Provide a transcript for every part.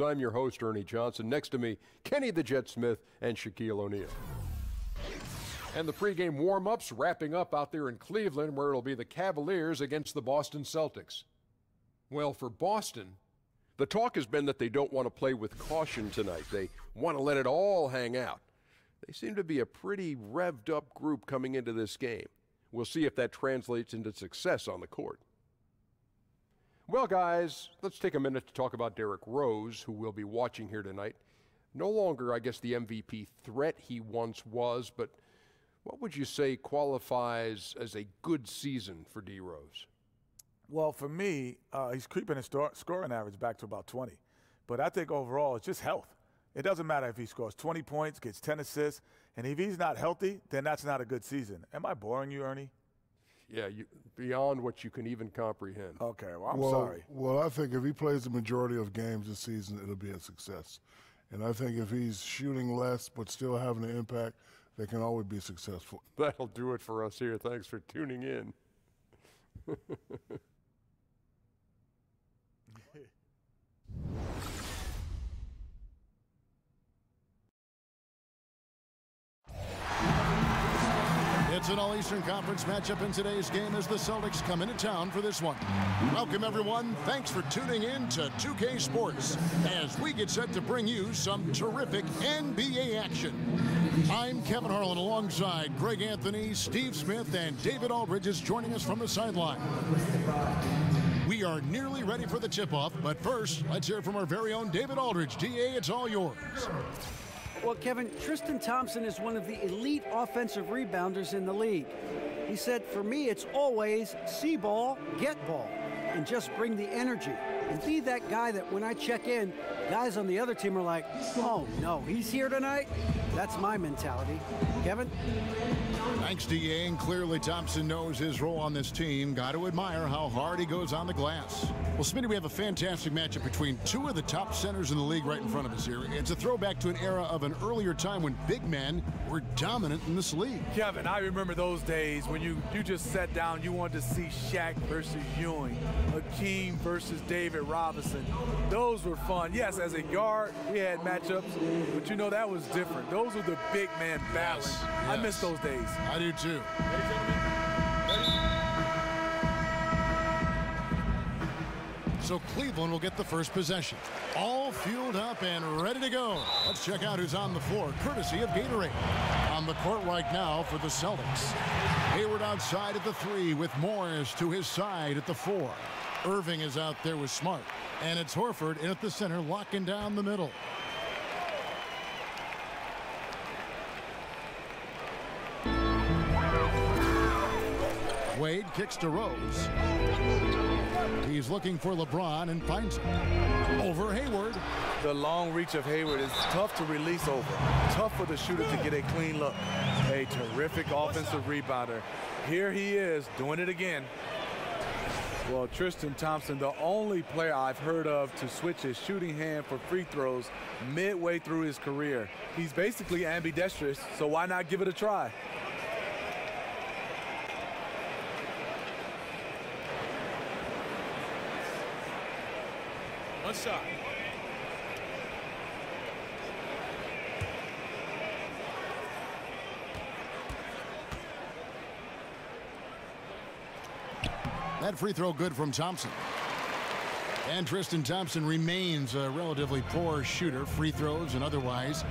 I'm your host, Ernie Johnson. Next to me, Kenny the Jet Smith and Shaquille O'Neal. And the pregame warm-ups wrapping up out there in Cleveland, where it'll be the Cavaliers against the Boston Celtics. Well, for Boston, the talk has been that they don't want to play with caution tonight. They want to let it all hang out. They seem to be a pretty revved-up group coming into this game. We'll see if that translates into success on the court. Well, guys, let's take a minute to talk about DRose, who we'll be watching here tonight. No longer, I guess, the MVP threat he once was, but what would you say qualifies as a good season for DRose? Well, for me, he's creeping his scoring average back to about 20. But I think overall it's just health. It doesn't matter if he scores 20 points, gets 10 assists, and if he's not healthy, then that's not a good season. Am I boring you, Ernie? Yeah, beyond what you can even comprehend. Okay, well, I'm sorry. Well, I think if he plays the majority of games this season, it'll be a success. And I think if he's shooting less but still having an impact, they can always be successful. That'll do it for us here. Thanks for tuning in. It's an All-Eastern Conference matchup in today's game as the Celtics come into town for this one. Welcome, everyone. Thanks for tuning in to 2K Sports as we get set to bring you some terrific NBA action. I'm Kevin Harlan alongside Greg Anthony, Steve Smith, and David Aldridge is joining us from the sideline. We are nearly ready for the tip-off, but first, let's hear from our very own David Aldridge. DA, it's all yours. Well, Kevin, Tristan Thompson is one of the elite offensive rebounders in the league. He said, for me, it's always see ball, get ball, and just bring the energy. And be that guy that when I check in, guys on the other team are like, oh, no, he's here tonight? That's my mentality. Kevin? Thanks, DA, and clearly Thompson knows his role on this team. Got to admire how hard he goes on the glass. Well, Smitty, we have a fantastic matchup between two of the top centers in the league right in front of us here. It's a throwback to an era of an earlier time when big men were dominant in this league. Kevin, I remember those days when you just sat down, you wanted to see Shaq versus Ewing, Hakeem versus David Robinson. Those were fun. Yes, as a guard, we had matchups, but you know that was different. Those were the big man battling. Yes. I miss those days. I do too. So Cleveland will get the first possession. All fueled up and ready to go. Let's check out who's on the floor, courtesy of Gatorade. On the court right now for the Celtics. Hayward outside at the 3 with Morris to his side at the 4. Irving is out there with Smart. And it's Horford in at the center, locking down the middle. Wade kicks to Rose. He's looking for LeBron and finds him. Over Hayward. The long reach of Hayward is tough to release over. Tough for the shooter to get a clean look. A terrific offensive rebounder. Here he is doing it again. Well, Tristan Thompson, the only player I've heard of to switch his shooting hand for free throws midway through his career. He's basically ambidextrous, so why not give it a try? One shot. That free throw good from Thompson. And Tristan Thompson remains a relatively poor shooter, free throws and otherwise.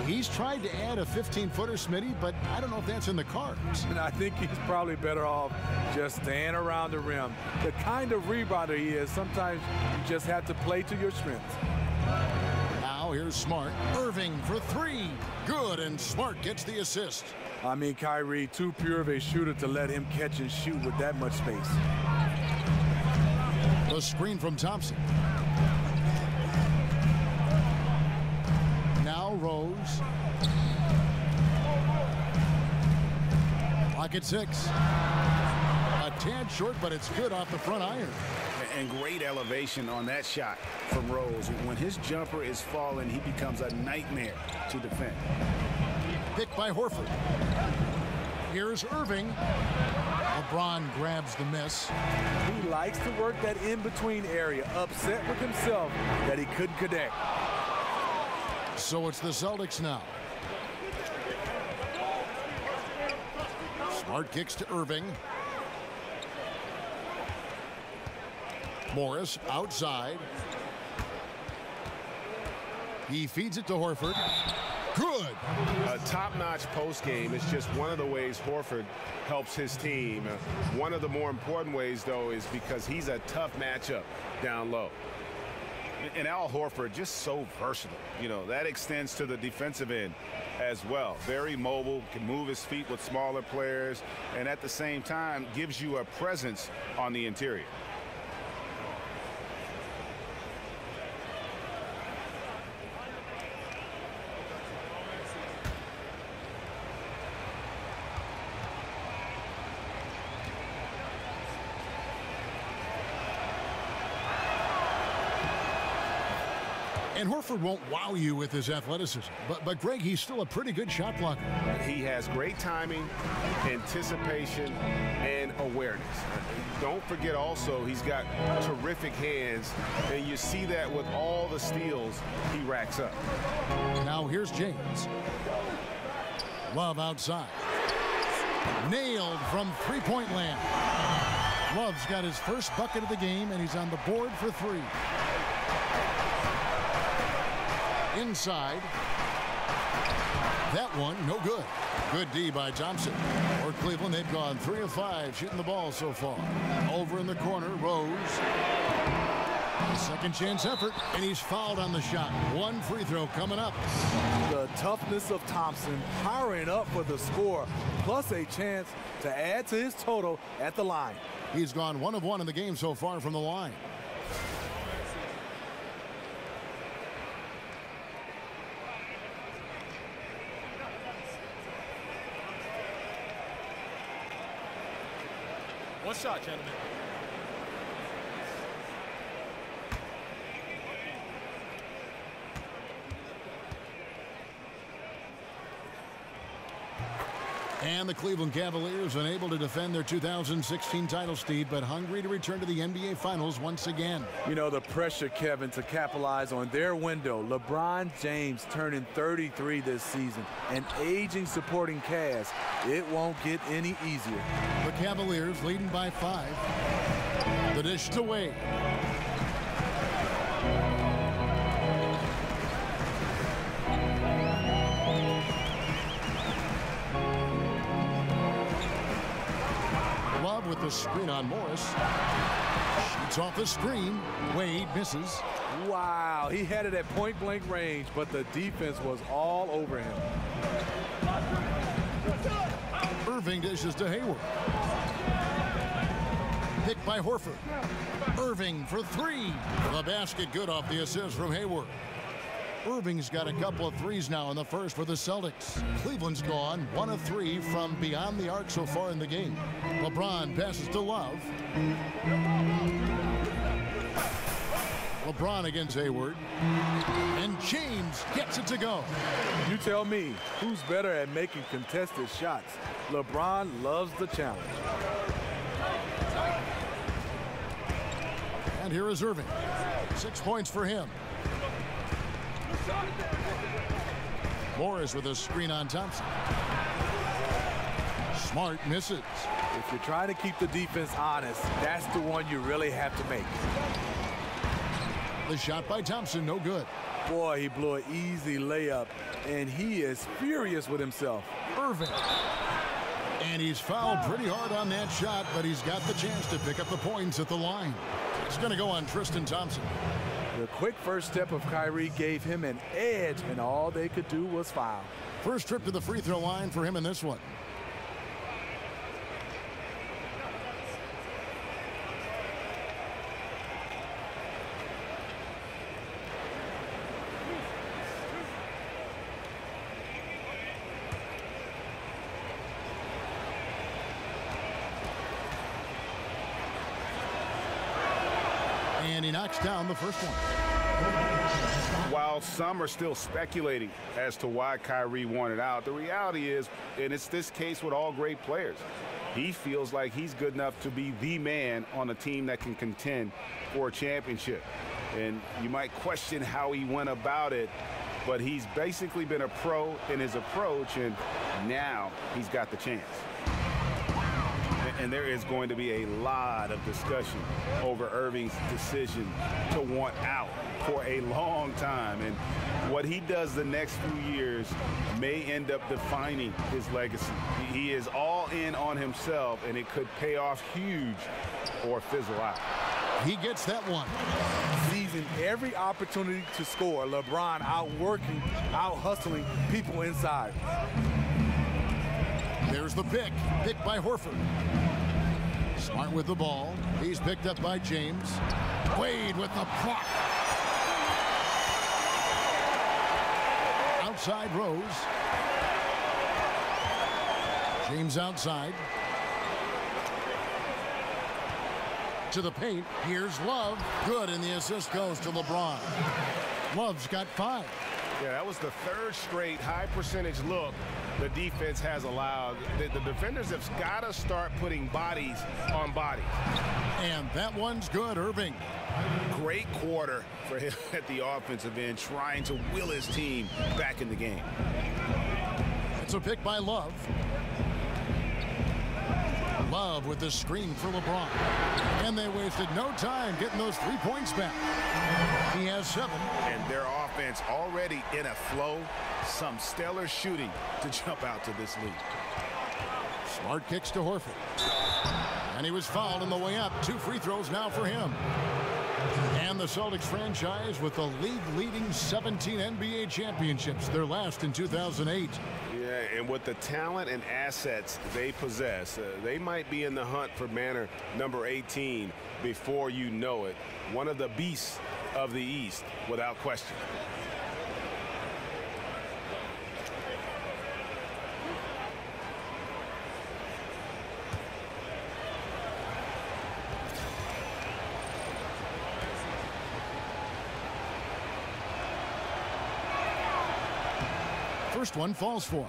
He's tried to add a 15-footer, Smitty, but I don't know if that's in the cards. And I think he's probably better off just staying around the rim. The kind of rebounder he is, sometimes you just have to play to your strengths. Now here's Smart. Irving for 3. Good, and Smart gets the assist. I mean, Kyrie, too pure of a shooter to let him catch and shoot with that much space. The screen from Thompson. Now Rose. Clock at 6. A tad short, but it's good off the front iron. And great elevation on that shot from Rose. When his jumper is falling, he becomes a nightmare to defend. Picked by Horford. Here's Irving. LeBron grabs the miss. He likes to work that in-between area, upset with himself that he couldn't connect. So it's the Celtics now. Smart kicks to Irving. Morris outside. He feeds it to Horford. Good. A top-notch post game is just one of the ways Horford helps his team. One of the more important ways, though, is because he's a tough matchup down low. And Al Horford just so versatile. You know, that extends to the defensive end as well. Very mobile, can move his feet with smaller players, and at the same time gives you a presence on the interior. And Horford won't wow you with his athleticism. But Greg, he's still a pretty good shot blocker. He has great timing, anticipation, and awareness. Don't forget also he's got terrific hands, and you see that with all the steals he racks up. Now here's James. Love outside. Nailed from three-point land. Love's got his first bucket of the game, and he's on the board for three. Inside. That one, no good. Good D by Thompson. For Cleveland, they've gone 3 of 5 shooting the ball so far. Over in the corner, Rose. Second chance effort, and he's fouled on the shot. One free throw coming up. The toughness of Thompson powering up for the score, plus a chance to add to his total at the line. He's gone 1 of 1 in the game so far from the line. One shot, gentlemen. And the Cleveland Cavaliers unable to defend their 2016 title, Steve, but hungry to return to the NBA Finals once again. You know, the pressure, Kevin, to capitalize on their window. LeBron James turning 33 this season. An aging supporting cast. It won't get any easier. The Cavaliers leading by 5. The dish to Wade. Love with the screen on Morris. Shoots off the screen. Wade misses. Wow, he had it at point-blank range, but the defense was all over him. Irving dishes to Hayward. Picked by Horford. Irving for 3. The basket good off the assist from Hayward. Irving's got a couple of threes now in the first for the Celtics. Cleveland's gone 1 of 3 from beyond the arc so far in the game. LeBron passes to Love. LeBron against Hayward. And James gets it to go. You tell me, who's better at making contested shots? LeBron loves the challenge. And here is Irving. 6 points for him. Morris with a screen on Thompson. Smart misses. If you're trying to keep the defense honest, that's the one you really have to make. The shot by Thompson, no good. Boy, he blew an easy layup, and he is furious with himself. Irving. And he's fouled pretty hard on that shot, but he's got the chance to pick up the points at the line. It's going to go on Tristan Thompson. The quick first step of Kyrie gave him an edge, and all they could do was foul. First trip to the free throw line for him in this one. And he knocks down the first one. While while some are still speculating as to why Kyrie wanted out, the reality is, and it's this case with all great players, he feels like he's good enough to be the man on a team that can contend for a championship. And you might question how he went about it, but he's basically been a pro in his approach, and now he's got the chance. And there is going to be a lot of discussion over Irving's decision to want out for a long time. And what he does the next few years may end up defining his legacy. He is all in on himself, and it could pay off huge or fizzle out. He gets that one. Seizing every opportunity to score. LeBron outworking, out-hustling people inside. There's the pick. Picked by Horford. Smart with the ball. He's picked up by James. Wade with the block. Outside Rose. James outside. To the paint. Here's Love. Good, and the assist goes to LeBron. Love's got 5. Yeah, that was the third straight high percentage look the defense has allowed. The defenders have got to start putting bodies on bodies. And that one's good, Irving. Great quarter for him at the offensive end, trying to will his team back in the game. It's a pick by Love. Love with the screen for LeBron. And they wasted no time getting those 3 points back. He has 7. And their offense already in a flow. Some stellar shooting to jump out to this lead. Smart kicks to Horford. And he was fouled on the way up. 2 free throws now for him. And the Celtics franchise with the league-leading 17 NBA championships, their last in 2008. Yeah, and with the talent and assets they possess, they might be in the hunt for banner number 18 before you know it. One of the beasts of the East, without question. First one falls for him.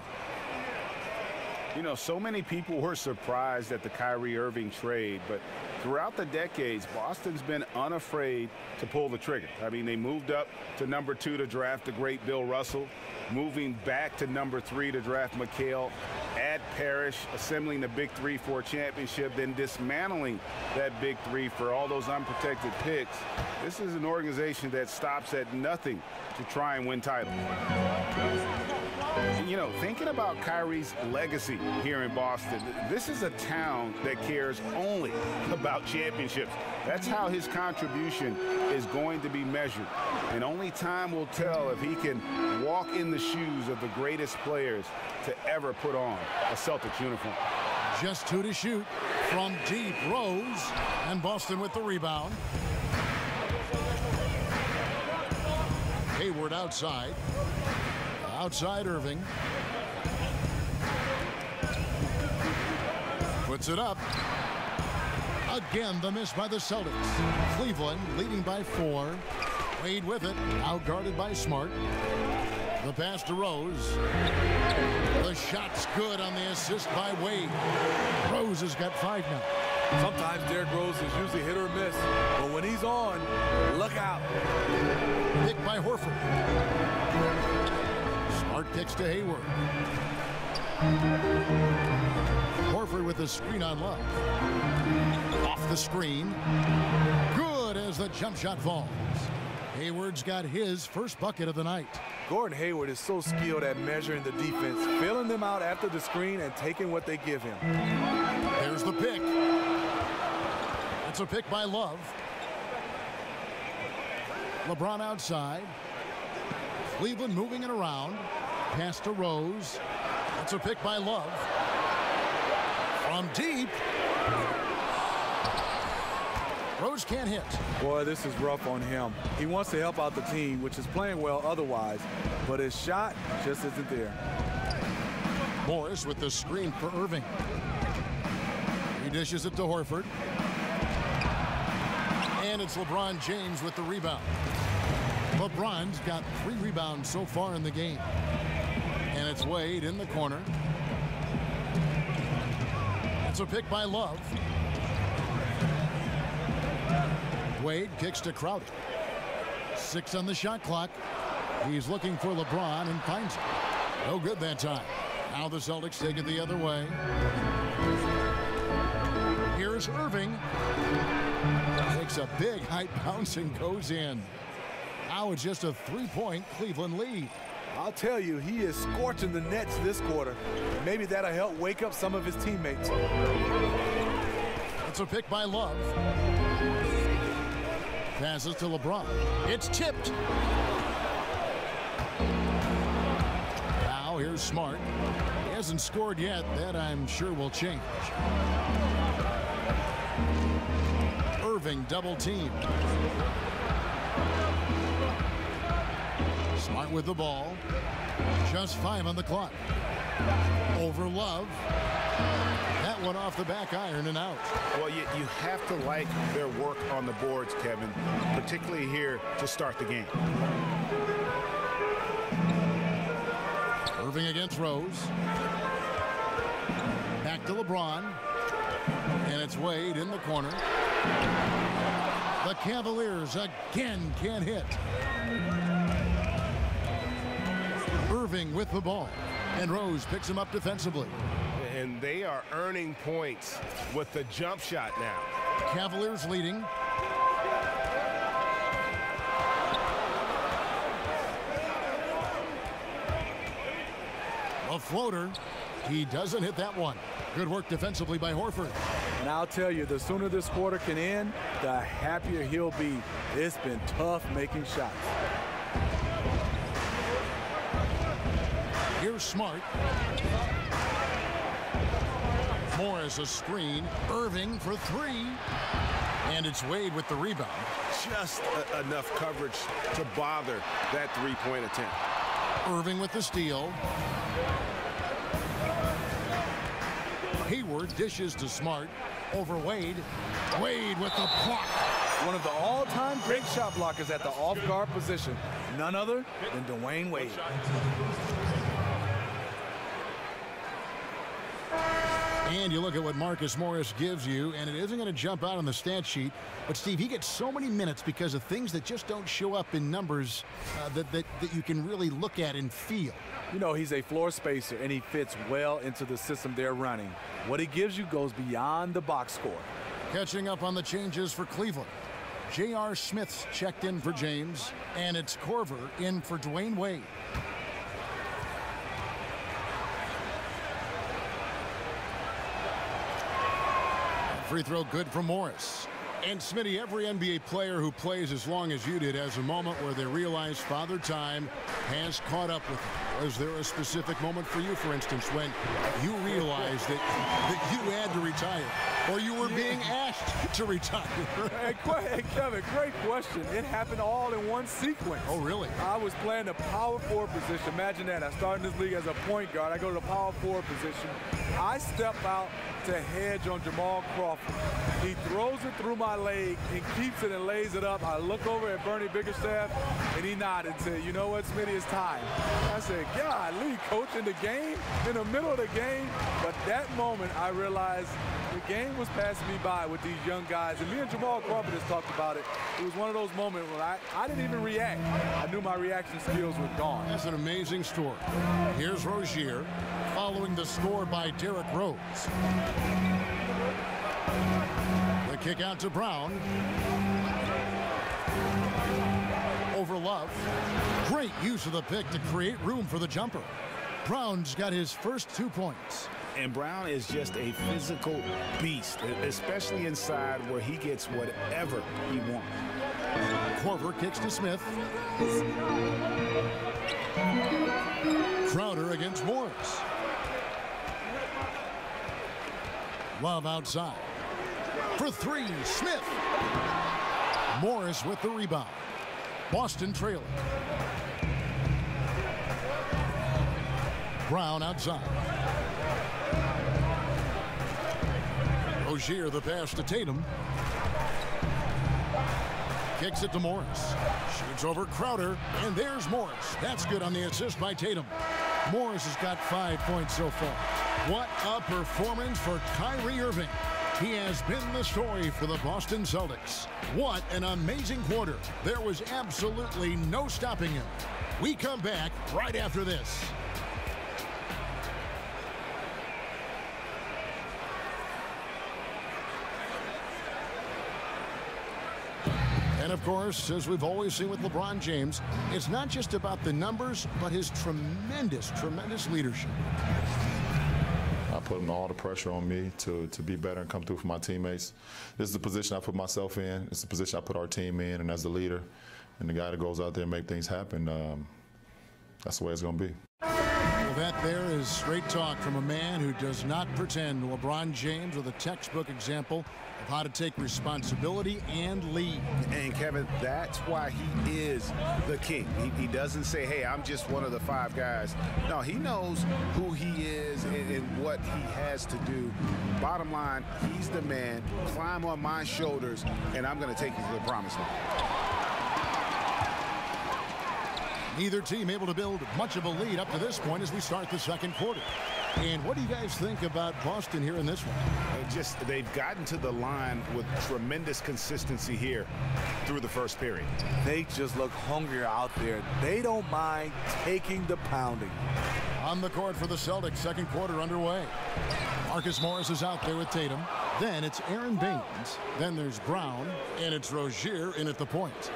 You know, so many people were surprised at the Kyrie Irving trade, but throughout the decades, Boston's been unafraid to pull the trigger. I mean, they moved up to number 2 to draft the great Bill Russell, moving back to number 3 to draft McHale, add Parrish, assembling the big 3 for a championship, then dismantling that big 3 for all those unprotected picks. This is an organization that stops at nothing to try and win titles. You know, thinking about Kyrie's legacy here in Boston, this is a town that cares only about championships. That's how his contribution is going to be measured. And only time will tell if he can walk in the shoes of the greatest players to ever put on a Celtics uniform. Just 2 to shoot from deep. Rose, and Boston with the rebound. Hayward outside. Outside Irving. Puts it up. Again, the miss by the Celtics. Cleveland leading by 4. Wade with it. Outguarded by Smart. The pass to Rose. The shot's good on the assist by Wade. Rose has got 5 now. Sometimes Derrick Rose is usually hit or miss, but when he's on, look out. Picked by Horford. Smart kicks to Hayward. Horford with the screen on Love. Off the screen. Good as the jump shot falls. Hayward's got his first bucket of the night. Gordon Hayward is so skilled at measuring the defense, filling them out after the screen and taking what they give him. There's the pick. That's a pick by Love. LeBron outside. Cleveland moving it around. Pass to Rose. That's a pick by Love. From deep. Rose can't hit. Boy, this is rough on him. He wants to help out the team, which is playing well otherwise, but his shot just isn't there. Morris with the screen for Irving. He dishes it to Horford. And it's LeBron James with the rebound. LeBron's got 3 rebounds so far in the game. And it's Wade in the corner. It's a pick by Love. Wade kicks to Crowder. 6 on the shot clock. He's looking for LeBron and finds it. No good that time. Now the Celtics take it the other way. Here's Irving. Takes a big height bounce and goes in. Now it's just a 3-point Cleveland lead. I'll tell you, he is scorching the Nets this quarter. Maybe that'll help wake up some of his teammates. It's a pick by Love. Passes to LeBron. It's tipped. Now here's Smart. He hasn't scored yet. That I'm sure will change. Irving double teamed. Smart with the ball. Just 5 on the clock. Over Love. That one off the back iron and out. Well, you have to like their work on the boards, Kevin, particularly here to start the game. Irving against Rose. Back to LeBron. And it's Wade in the corner. The Cavaliers again can't hit. Irving with the ball. And Rose picks him up defensively. And they are earning points with the jump shot now. Cavaliers leading. A floater. He doesn't hit that one. Good work defensively by Horford. And I'll tell you, the sooner this quarter can end, the happier he'll be. It's been tough making shots. Here's Smart. Morris a screen. Irving for 3. And it's Wade with the rebound. Just enough coverage to bother that 3-point attempt. Irving with the steal. Hayward dishes to Smart. Over Wade. Wade with the block. One of the all-time great shot blockers at the off-guard position. None other than Dwayne Wade. And you look at what Marcus Morris gives you, and it isn't going to jump out on the stat sheet. But, Steve, he gets so many minutes because of things that just don't show up in numbers that you can really look at and feel. You know, he's a floor spacer, and he fits well into the system they're running. What he gives you goes beyond the box score. Catching up on the changes for Cleveland. J.R. Smith's checked in for James, and it's Corver in for Dwayne Wade. Free throw good for Morris. And Smitty, every NBA player who plays as long as you did has a moment where they realize Father Time has caught up with them. Was there a specific moment for you, for instance, when you realized that you had to retire, or you were being asked to retire? Hey, Kevin, great question. It happened all in one sequence. Oh, really? I was playing the power forward position. Imagine that. I started in this league as a point guard. I go to the power forward position. I step out to hedge on Jamal Crawford. He throws it through my leg and keeps it and lays it up. I look over at Bernie Bickerstaff, and he nodded and said, "You know what, Smitty, it's time." I said, "Golly, coach, in the game, in the middle of the game." But that moment, I realized the game was passing me by with these young guys. And me and Jamal Crawford has talked about it. It was one of those moments where I didn't even react. I knew my reaction skills were gone. That's an amazing story. Here's Rozier following the score by Derrick Rose. The kick out to Brown. Over Love. Great use of the pick to create room for the jumper. Brown's got his first 2 points. And Brown is just a physical beast, especially inside where he gets whatever he wants. Corver kicks to Smith. Crowder against Morris. Love outside. For 3, Smith. Morris with the rebound. Boston trailing. Brown outside. Rozier the pass to Tatum. Kicks it to Morris. Shoots over Crowder, and there's Morris. That's good on the assist by Tatum. Morris has got 5 points so far. What a performance for Kyrie Irving. He has been the story for the Boston Celtics. What an amazing quarter. There was absolutely no stopping him. We come back right after this. And of course, as we've always seen with LeBron James, it's not just about the numbers, but his tremendous, tremendous leadership. I put all the pressure on me to be better and come through for my teammates. This is the position I put myself in. It's the position I put our team in, and as the leader and the guy that goes out there and make things happen, that's the way it's going to be. Well, that there is straight talk from a man who does not pretend. LeBron James with a textbook example of how to take responsibility and lead. And Kevin, that's why he is the king. He doesn't say, hey, I'm just one of the 5 guys. No, he knows who he is and what he has to do. Bottom line, he's the man. Climb on my shoulders, and I'm going to take you to the promised land. Neither team able to build much of a lead up to this point as we start the second quarter. And what do you guys think about Boston here in this one? They've gotten to the line with tremendous consistency here through the first period. They just look hungrier out there. They don't mind taking the pounding. On the court for the Celtics, second quarter underway. Marcus Morris is out there with Tatum. Then it's Aaron Baines. Then there's Brown. And it's Rozier in at the point.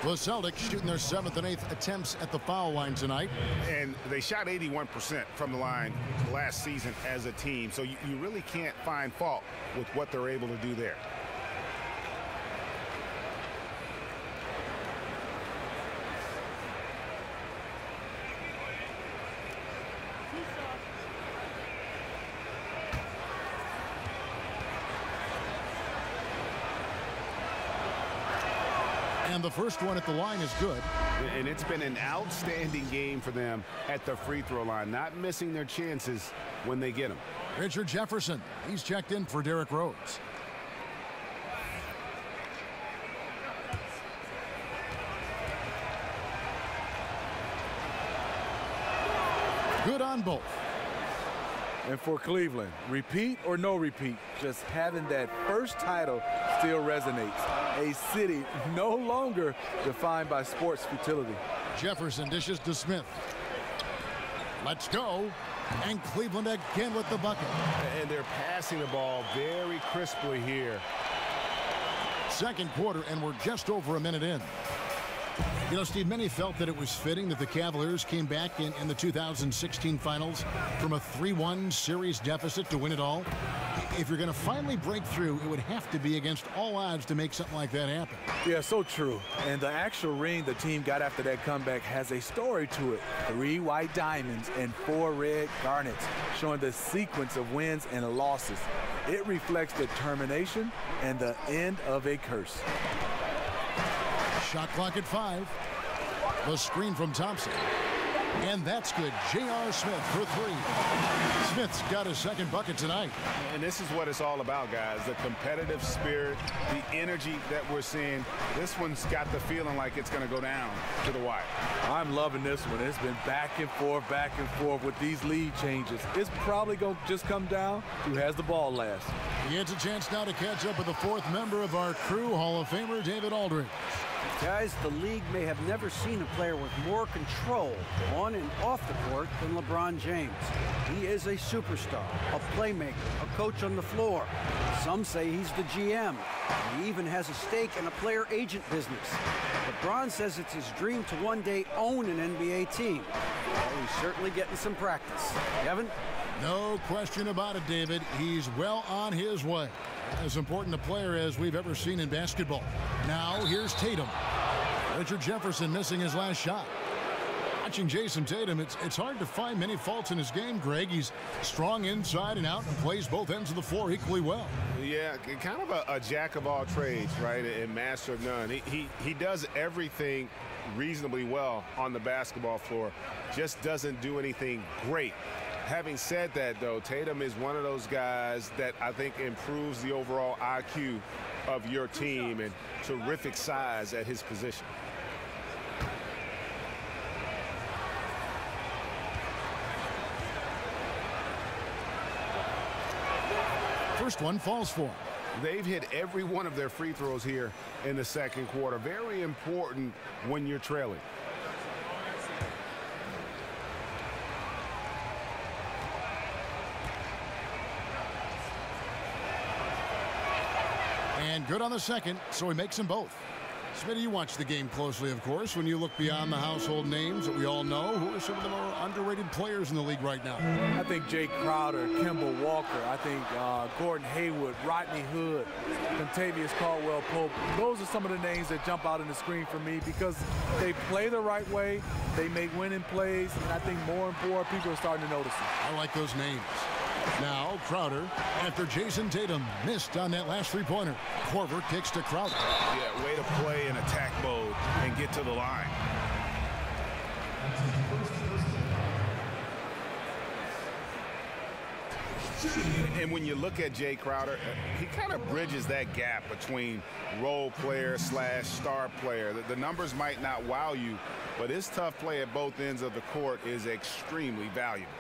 The Celtics shooting their 7th and 8th attempts at the foul line tonight. And they shot 81% from the line last season as a team. So you really can't find fault with what they're able to do there. And the first one at the line is good. And it's been an outstanding game for them at the free throw line, not missing their chances when they get them. Richard Jefferson, he's checked in for DRose. Good on both. And for Cleveland, repeat or no repeat, just having that first title still resonates. A city no longer defined by sports futility. Jefferson dishes to Smith. Let's go. And Cleveland again with the bucket. And they're passing the ball very crisply here. Second quarter, and we're just over a minute in. You know, Steve, many felt that it was fitting that the Cavaliers came back in the 2016 finals from a 3-1 series deficit to win it all. If you're going to finally break through, it would have to be against all odds to make something like that happen. Yeah, so true. And the actual ring the team got after that comeback has a story to it. 3 white diamonds and 4 red garnets, showing the sequence of wins and losses. It reflects determination and the end of a curse. Shot clock at 5. The screen from Thompson. And that's good. J.R. Smith for 3. Smith's got his second bucket tonight. And this is what it's all about, guys. The competitive spirit, the energy that we're seeing. This one's got the feeling like it's going to go down to the wire. I'm loving this one. It's been back and forth with these lead changes. It's probably going to just come down to who has the ball last. He gets a chance now to catch up with the 4th member of our crew, Hall of Famer David Aldridge. Guys, the league may have never seen a player with more control on and off the court than LeBron James. He is a superstar, a playmaker, a coach on the floor. Some say he's the GM. He even has a stake in a player agent business. LeBron says it's his dream to one day own an NBA team. Well, he's certainly getting some practice. Kevin? No question about it, David. He's well on his way. As important a player as we've ever seen in basketball. Now, here's Tatum. Richard Jefferson missing his last shot. Watching Jason Tatum, it's hard to find many faults in his game, Greg. He's strong inside and out and plays both ends of the floor equally well. Yeah, kind of a jack of all trades, right, and master of none. He does everything reasonably well on the basketball floor, just doesn't do anything great. Having said that, though, Tatum is one of those guys that I think improves the overall IQ of your team and terrific size at his position. First one falls for him. They've hit every one of their free throws here in the second quarter. Very important when you're trailing. And good on the second, so he makes them both. Smitty, you watch the game closely, of course. When you look beyond the household names that we all know, who are some of the more underrated players in the league right now? I think Jay Crowder, Kemba Walker. I think Gordon Hayward, Rodney Hood, Contavious Caldwell-Pope. Those are some of the names that jump out on the screen for me because they play the right way, they make winning plays, and I think more and more people are starting to notice them. I like those names. Now Crowder, after Jason Tatum missed on that last three-pointer. Korver kicks to Crowder. Yeah, way to play in attack mode and get to the line. And when you look at Jay Crowder, he kind of bridges that gap between role player / star player. The numbers might not wow you, but his tough play at both ends of the court is extremely valuable.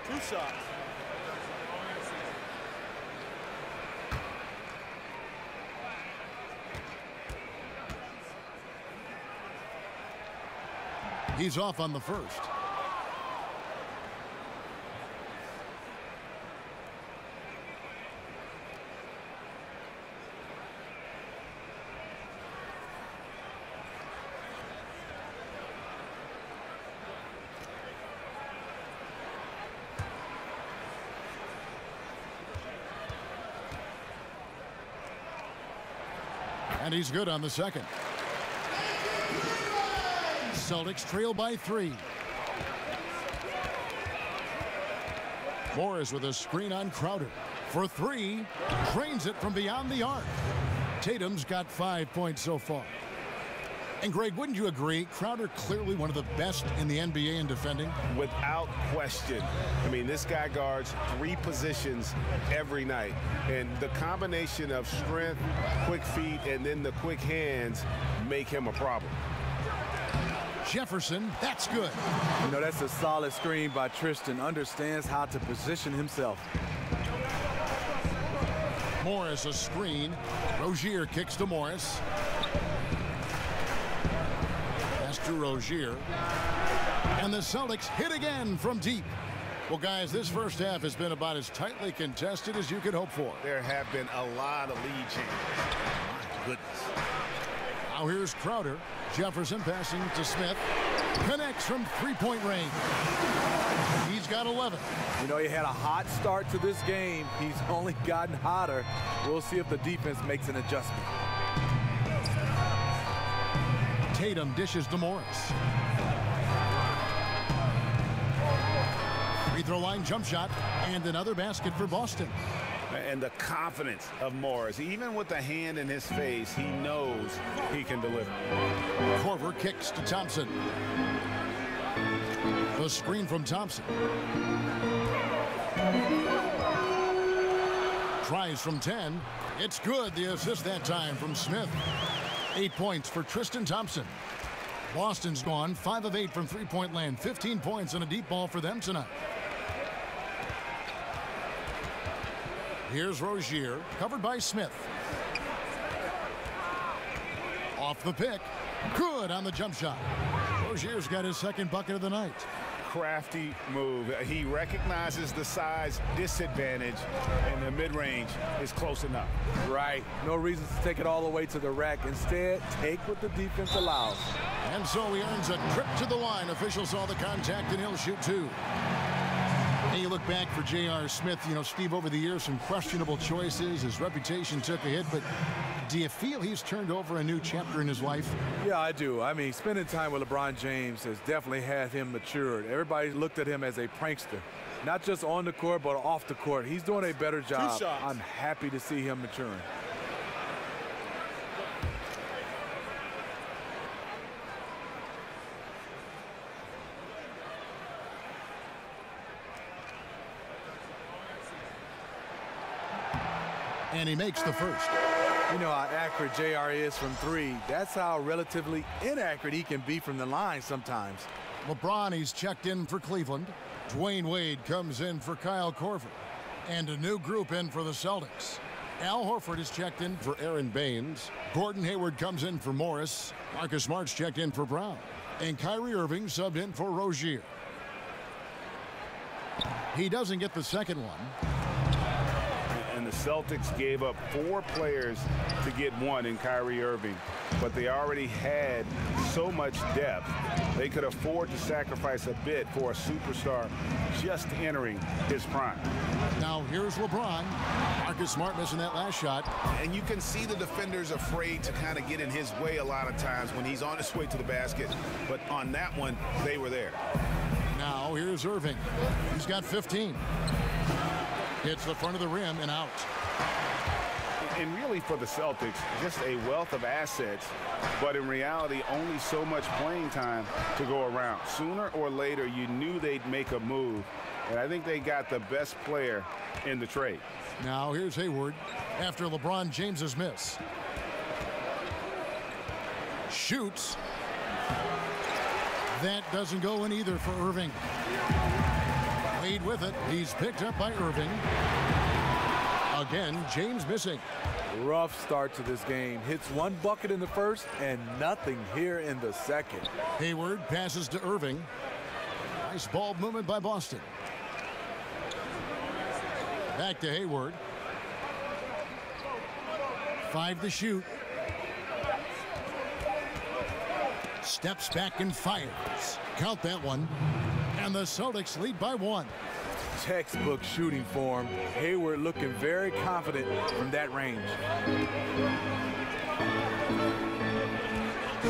Two shots. He's off on the first. And he's good on the second. Celtics trail by 3. Morris with a screen on Crowder. For 3, drains it from beyond the arc. Tatum's got 5 points so far. And Greg, wouldn't you agree, Crowder clearly one of the best in the NBA in defending? Without question. I mean, this guy guards 3 positions every night. And the combination of strength, quick feet, and then the quick hands make him a problem. Jefferson, that's good. You know, that's a solid screen by Tristan. Understands how to position himself. Morris a screen. Rozier kicks to Morris. Pass to Rozier. And the Celtics hit again from deep. Well, guys, this first half has been about as tightly contested as you could hope for. There have been a lot of lead changes. My goodness. Now here's Crowder. Jefferson passing to Smith. Connects from three-point range. He's got 11. You know, he had a hot start to this game. He's only gotten hotter. We'll see if the defense makes an adjustment. Tatum dishes to Morris. Free throw line jump shot and another basket for Boston. And the confidence of Morris, even with the hand in his face, he knows he can deliver. Korver kicks to Thompson. The screen from Thompson. Tries from 10. It's good. The assist that time from Smith. 8 points for Tristan Thompson. Boston's gone 5 of 8 from three-point land. 15 points and a deep ball for them tonight. Here's Rozier, covered by Smith. Off the pick. Good on the jump shot. Rozier's got his second bucket of the night. Crafty move. He recognizes the size disadvantage, and the mid-range is close enough. Right. No reason to take it all the way to the rack. Instead, take what the defense allows. And so he earns a trip to the line. Officials saw the contact, and he'll shoot 2. And you look back for J.R. Smith, you know, Steve, over the years, some questionable choices. His reputation took a hit, but do you feel he's turned over a new chapter in his life? Yeah, I do. I mean, spending time with LeBron James has definitely had him matured. Everybody looked at him as a prankster, not just on the court, but off the court. He's doing a better job. I'm happy to see him maturing. And he makes the first. You know how accurate JR is from three. That's how relatively inaccurate he can be from the line sometimes. LeBron, he's checked in for Cleveland. Dwayne Wade comes in for Kyle Korver. And a new group in for the Celtics. Al Horford is checked in for Aaron Baines. Gordon Hayward comes in for Morris. Marcus Smart's checked in for Brown. And Kyrie Irving subbed in for Rozier. He doesn't get the second one. And the Celtics gave up 4 players to get one in Kyrie Irving, but they already had so much depth, they could afford to sacrifice a bit for a superstar just entering his prime. Now here's LeBron. Marcus Smart missing that last shot. And you can see the defenders afraid to kind of get in his way a lot of times when he's on his way to the basket. But on that one, they were there. Now here's Irving. He's got 15. Hits the front of the rim and out. And really for the Celtics, just a wealth of assets, but in reality, only so much playing time to go around. Sooner or later, you knew they'd make a move, and I think they got the best player in the trade. Now here's Hayward after LeBron James's miss. Shoots. That doesn't go in either for Irving. Wade with it. He's picked up by Irving. Again, James missing. Rough start to this game. Hits one bucket in the first and nothing here in the second. Hayward passes to Irving. Nice ball movement by Boston. Back to Hayward. 5 to shoot. Steps back and fires. Count that one. And the Celtics lead by 1. Textbook shooting form. Hayward looking very confident from that range.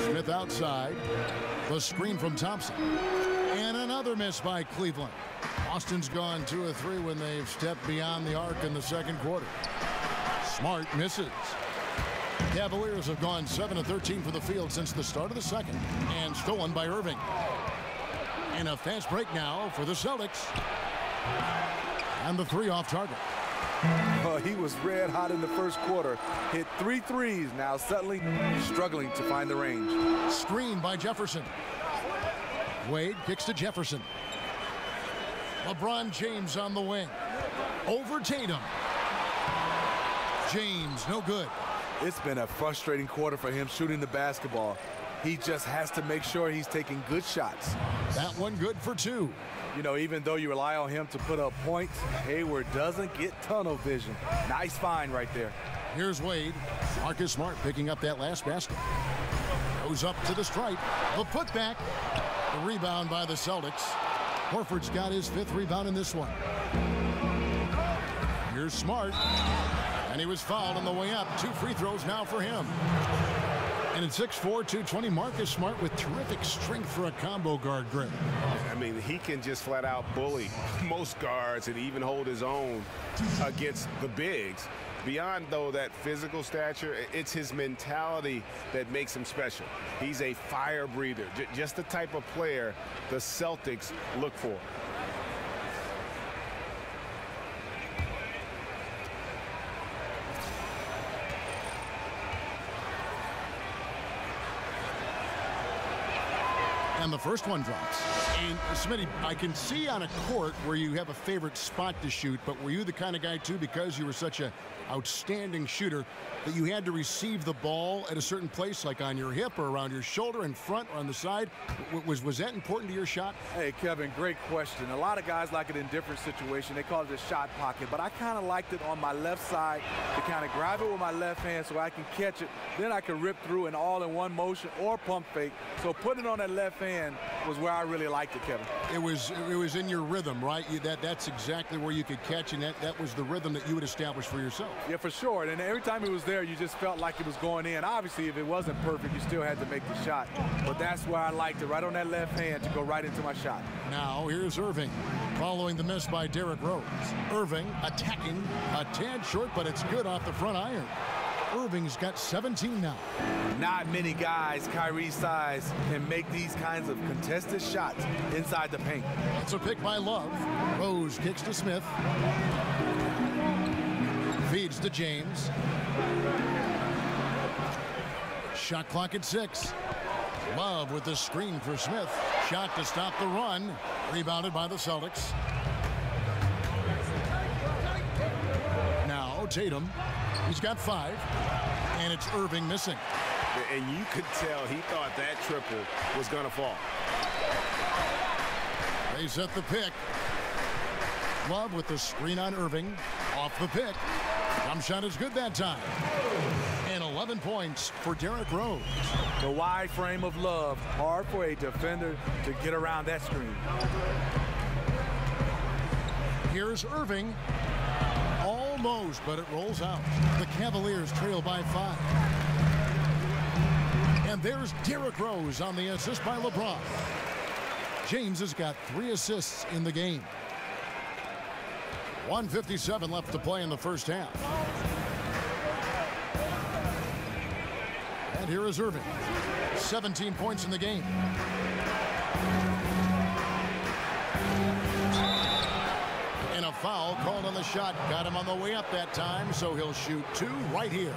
Smith outside. The screen from Thompson. And another miss by Cleveland. Boston's gone 2 of 3 when they've stepped beyond the arc in the second quarter. Smart misses. Cavaliers have gone 7 of 13 for the field since the start of the second. And stolen by Irving. And a fast break now for the Celtics. And the 3 off target. He was red hot in the first quarter. Hit 3 threes. Now suddenly struggling to find the range. Screen by Jefferson. Wade kicks to Jefferson. LeBron James on the wing. Over Tatum. James, no good. It's been a frustrating quarter for him shooting the basketball. He just has to make sure he's taking good shots. That one good for 2. You know, even though you rely on him to put up points, Hayward doesn't get tunnel vision. Nice find right there. Here's Wade. Marcus Smart picking up that last basket. Goes up to the stripe. The putback. The rebound by the Celtics. Horford's got his 5th rebound in this one. Here's Smart. And he was fouled on the way up. 2 free throws now for him. And at 6'4", 220, Marcus Smart with terrific strength for a combo guard grip. I mean, he can just flat out bully most guards and even hold his own against the bigs. Beyond, though, that physical stature, it's his mentality that makes him special. He's a fire breather, just the type of player the Celtics look for. And the first one drops. And Smitty, I can see on a court where you have a favorite spot to shoot, but were you the kind of guy, too, because you were such an outstanding shooter, that you had to receive the ball at a certain place, like on your hip or around your shoulder, in front or on the side? Was that important to your shot? Hey, Kevin, great question. A lot of guys like it in different situations. They call it a shot pocket, but I kind of liked it on my left side to kind of grab it with my left hand so I can catch it. Then I can rip through an all-in-one motion or pump fake. So putting it on that left hand was where I really liked it, Kevin. It was in your rhythm, right? That's exactly where you could catch, and that was the rhythm that you would establish for yourself. Yeah, for sure. And every time it was there, you just felt like it was going in. Obviously, if it wasn't perfect, you still had to make the shot. But that's where I liked it, right on that left hand to go right into my shot. Now here's Irving, following the miss by Derrick Rose. Irving attacking, a tad short, but it's good off the front iron. Irving's got 17 now. Not many guys Kyrie's size can make these kinds of contested shots inside the paint. It's a pick by Love. Rose kicks to Smith. Feed Feeds to James. Shot clock at 6. Love with the screen for Smith. Shot to stop the run. Rebounded by the Celtics. Now Tatum. He's got 5. And it's Irving missing. And you could tell he thought that triple was going to fall. They set the pick. Love with the screen on Irving. Off the pick. Jump shot is good that time. And 11 points for DRose. The wide frame of Love. Hard for a defender to get around that screen. Here's Irving. Almost, but it rolls out. The Cavaliers trail by 5. And there's DRose on the assist by LeBron. James has got 3 assists in the game. 1:57 left to play in the first half. And here is Irving. 17 points in the game. And a foul called on the shot. Got him on the way up that time, so he'll shoot 2 right here.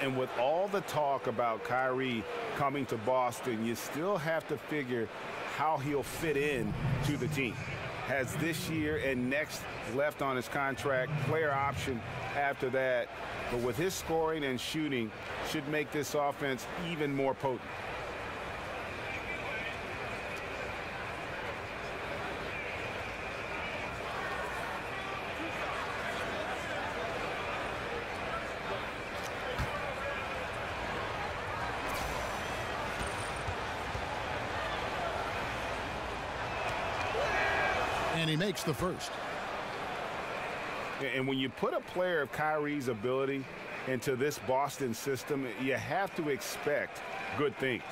And with all the talk about Kyrie coming to Boston, you still have to figure how he'll fit in to the team. Has this year and next left on his contract, player option after that. But with his scoring and shooting, should make this offense even more potent. And he makes the first. And when you put a player of Kyrie's ability into this Boston system, you have to expect good things.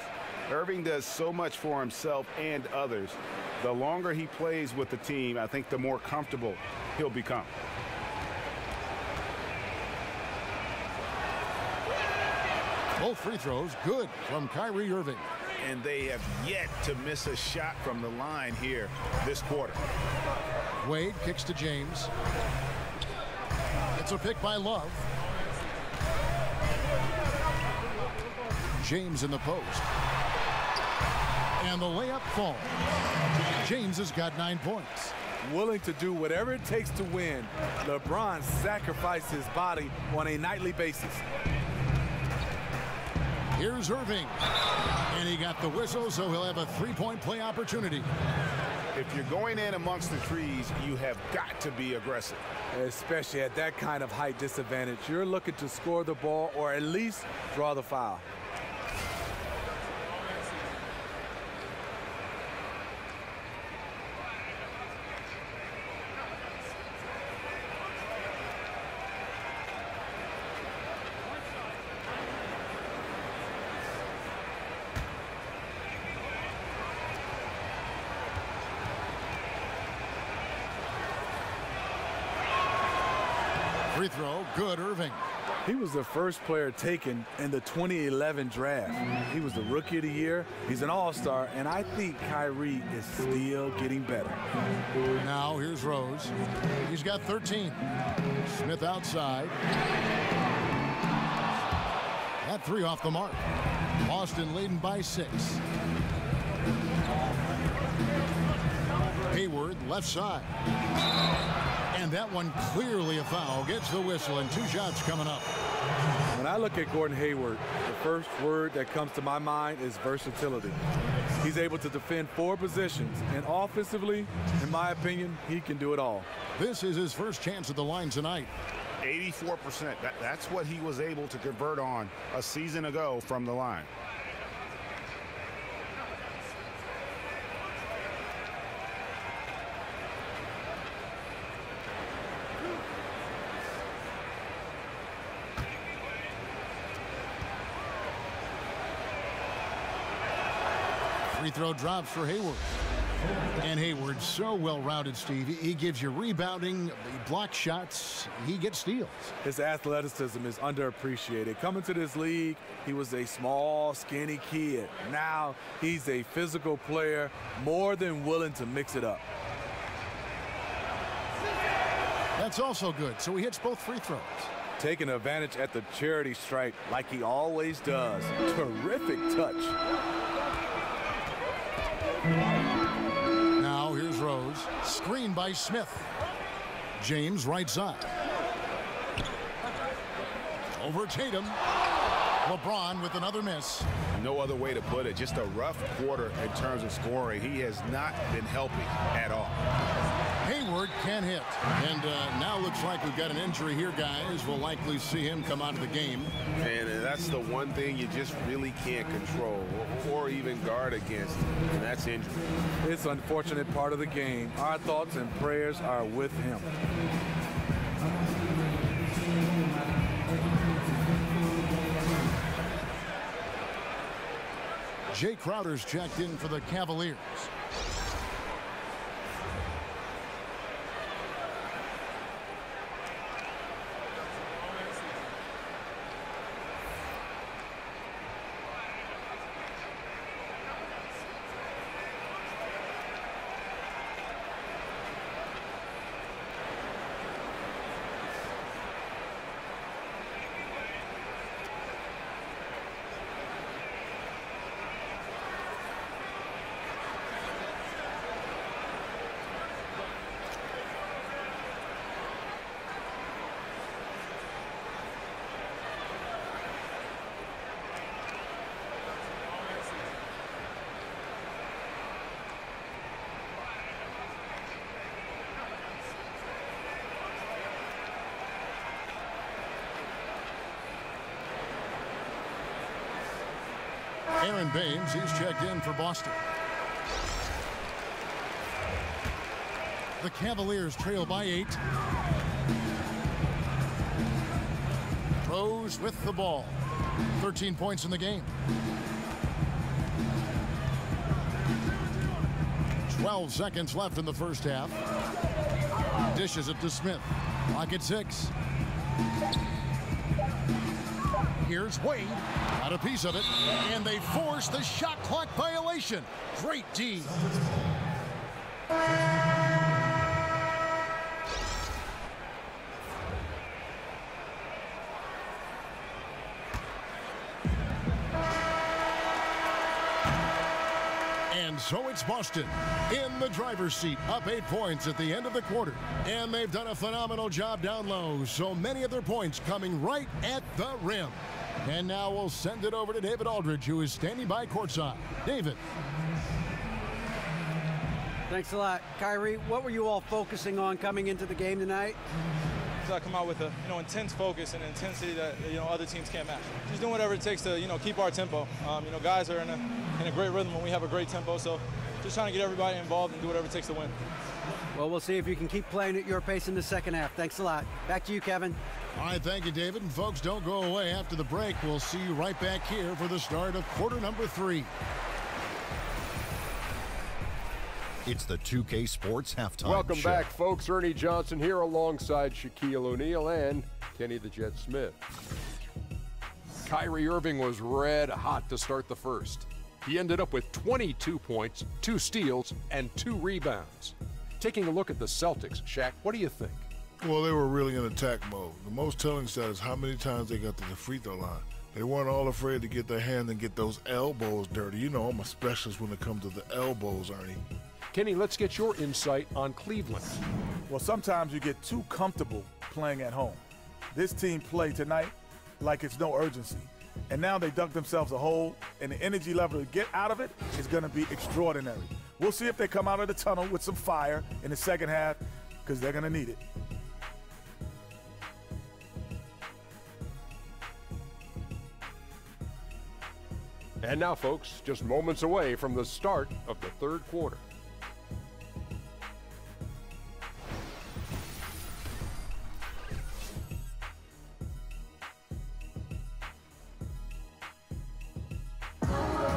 Irving does so much for himself and others. The longer he plays with the team, I think the more comfortable he'll become. Both free throws good from Kyrie Irving. And they have yet to miss a shot from the line here this quarter. Wade kicks to James. It's a pick by Love. James in the post. And the layup falls. James has got 9 points. Willing to do whatever it takes to win, LeBron sacrificed his body on a nightly basis. Here's Irving. And he got the whistle, so he'll have a 3-point play opportunity. If you're going in amongst the trees, you have got to be aggressive. Especially at that kind of height disadvantage. You're looking to score the ball or at least draw the foul. Free throw, good, Irving. He was the first player taken in the 2011 draft. He was the Rookie of the Year. He's an all-star, and I think Kyrie is still getting better. Now here's Rose. He's got 13. Smith outside. That 3 off the mark. Boston leading by 6. Hayward left side. And that one clearly a foul. Gets the whistle, and 2 shots coming up. When I look at Gordon Hayward, the first word that comes to my mind is versatility. He's able to defend 4 positions, and offensively, in my opinion, he can do it all. This is his first chance at the line tonight. 84%. That's what he was able to convert on a season ago from the line. Free throw drops for Hayward. And Hayward's so well-rounded, Steve. He gives you rebounding, he blocks shots, he gets steals. His athleticism is underappreciated. Coming to this league, he was a small, skinny kid. Now he's a physical player, more than willing to mix it up. That That's also good, so he hits both free throws. Taking advantage at the charity stripe like he always does. Terrific touch. Now here's Rose. Screen by Smith. James right side. Over Tatum. LeBron with another miss. No other way to put it. Just a rough quarter in terms of scoring. He has not been helping at all. Hayward can't hit. And now looks like we've got an injury here, guys. We'll likely see him come out of the game. And that's the one thing you just really can't control or even guard against, and that's injury. It's an unfortunate part of the game. Our thoughts and prayers are with him. Jay Crowder's checked in for the Cavaliers. Aaron Baines, he's checked in for Boston. The Cavaliers trail by 8. Rose with the ball. 13 points in the game. 12 seconds left in the first half. Dishes it to Smith. Clock at 6. Here's Wade. Got a piece of it. And they force the shot clock violation. Great D. And so it's Boston in the driver's seat, up 8 points at the end of the quarter. And they've done a phenomenal job down low, so many of their points coming right at the rim. And now we'll send it over to David Aldridge, who is standing by courtside. David. Thanks a lot. Kyrie, what were you all focusing on coming into the game tonight? So I come out with a intense focus and intensity that other teams can't match. Just doing whatever it takes to keep our tempo. Guys are in a great rhythm when we have a great tempo. So just trying to get everybody involved and do whatever it takes to win. Well, we'll see if you can keep playing at your pace in the second half. Thanks a lot. Back to you, Kevin. All right, thank you, David. And folks, don't go away after the break. We'll see you right back here for the start of quarter number 3. It's the 2K Sports Halftime Welcome Show. back, folks. Ernie Johnson here alongside Shaquille O'Neal and Kenny the Jet Smith. Kyrie Irving was red hot to start the first. He ended up with 22 points, 2 steals, and 2 rebounds. Taking a look at the Celtics, Shaq, what do you think? Well, they were really in attack mode. The most telling stat is how many times they got to the free throw line. They weren't all afraid to get their hand and get those elbows dirty. You know I'm a specialist when it comes to the elbows, Ernie. Kenny, let's get your insight on Cleveland. Well, sometimes you get too comfortable playing at home. This team played tonight like it's no urgency. And now they dug themselves a hole, and the energy level to get out of it is going to be extraordinary. We'll see if they come out of the tunnel with some fire in the second half, because they're going to need it. And now, folks, just moments away from the start of the third quarter.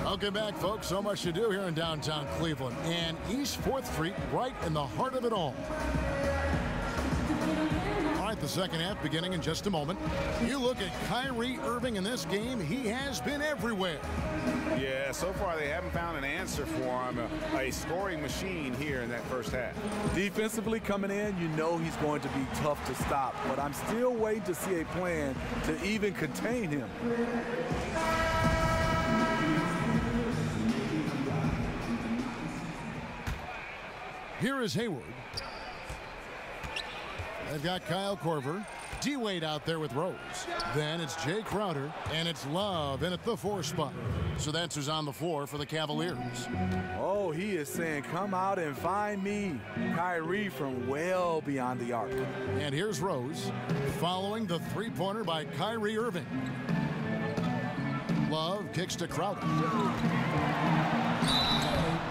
Welcome back, folks. So much to do here in downtown Cleveland and East 4th Street, right in the heart of it all. All right, start the second half beginning in just a moment. You look at Kyrie Irving in this game, he has been everywhere. Yeah, so far they haven't found an answer for him. A scoring machine here in that first half. Defensively coming in, you know he's going to be tough to stop, but I'm still waiting to see a plan to even contain him. Here is Hayward. They've got Kyle Korver. D-Wade out there with Rose. Then it's Jay Crowder, and it's Love in at the 4 spot. So that's who's on the floor for the Cavaliers. Oh, he is saying, come out and find me. Kyrie from well beyond the arc. And here's Rose, following the three-pointer by Kyrie Irving. Love kicks to Crowder.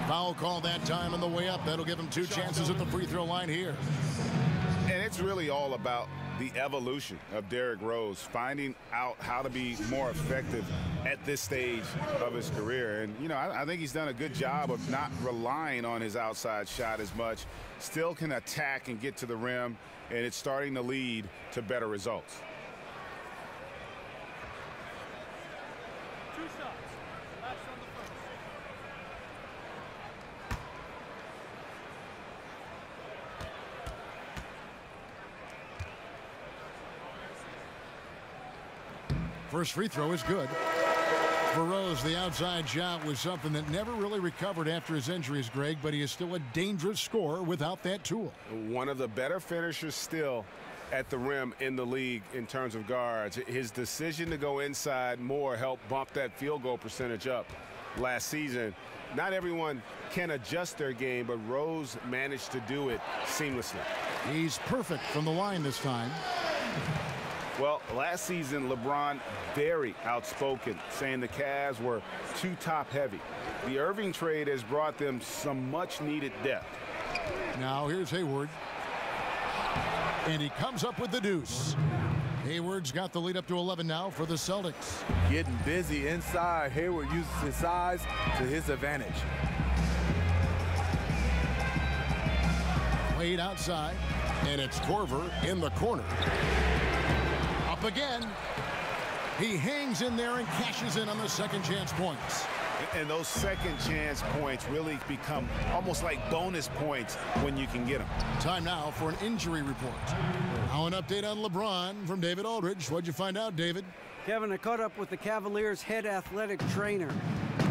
Foul call that time on the way up. That'll give him 2 chances at the free throw line here. And it's really all about the evolution of Derrick Rose, finding out how to be more effective at this stage of his career. And, you know, I think he's done a good job of not relying on his outside shot as much. Still can attack and get to the rim, and it's starting to lead to better results. First free throw is good. For Rose, the outside shot was something that never really recovered after his injuries, Greg, but he is still a dangerous scorer without that tool. One of the better finishers still at the rim in the league in terms of guards. His decision to go inside more helped bump that field goal percentage up last season. Not everyone can adjust their game, but Rose managed to do it seamlessly. He's perfect from the line this time. Well, last season, LeBron very outspoken, saying the Cavs were too top-heavy. The Irving trade has brought them some much-needed depth. Now here's Hayward. And he comes up with the deuce. Hayward's got the lead up to 11 now for the Celtics. Getting busy inside. Hayward uses his size to his advantage. Wade outside, and it's Korver in the corner. Up again. He hangs in there and cashes in on the second chance points. And those second chance points really become almost like bonus points when you can get them. Time now for an injury report. Now an update on LeBron from David Aldridge. What'd you find out, David? Kevin, I caught up with the Cavaliers' head athletic trainer.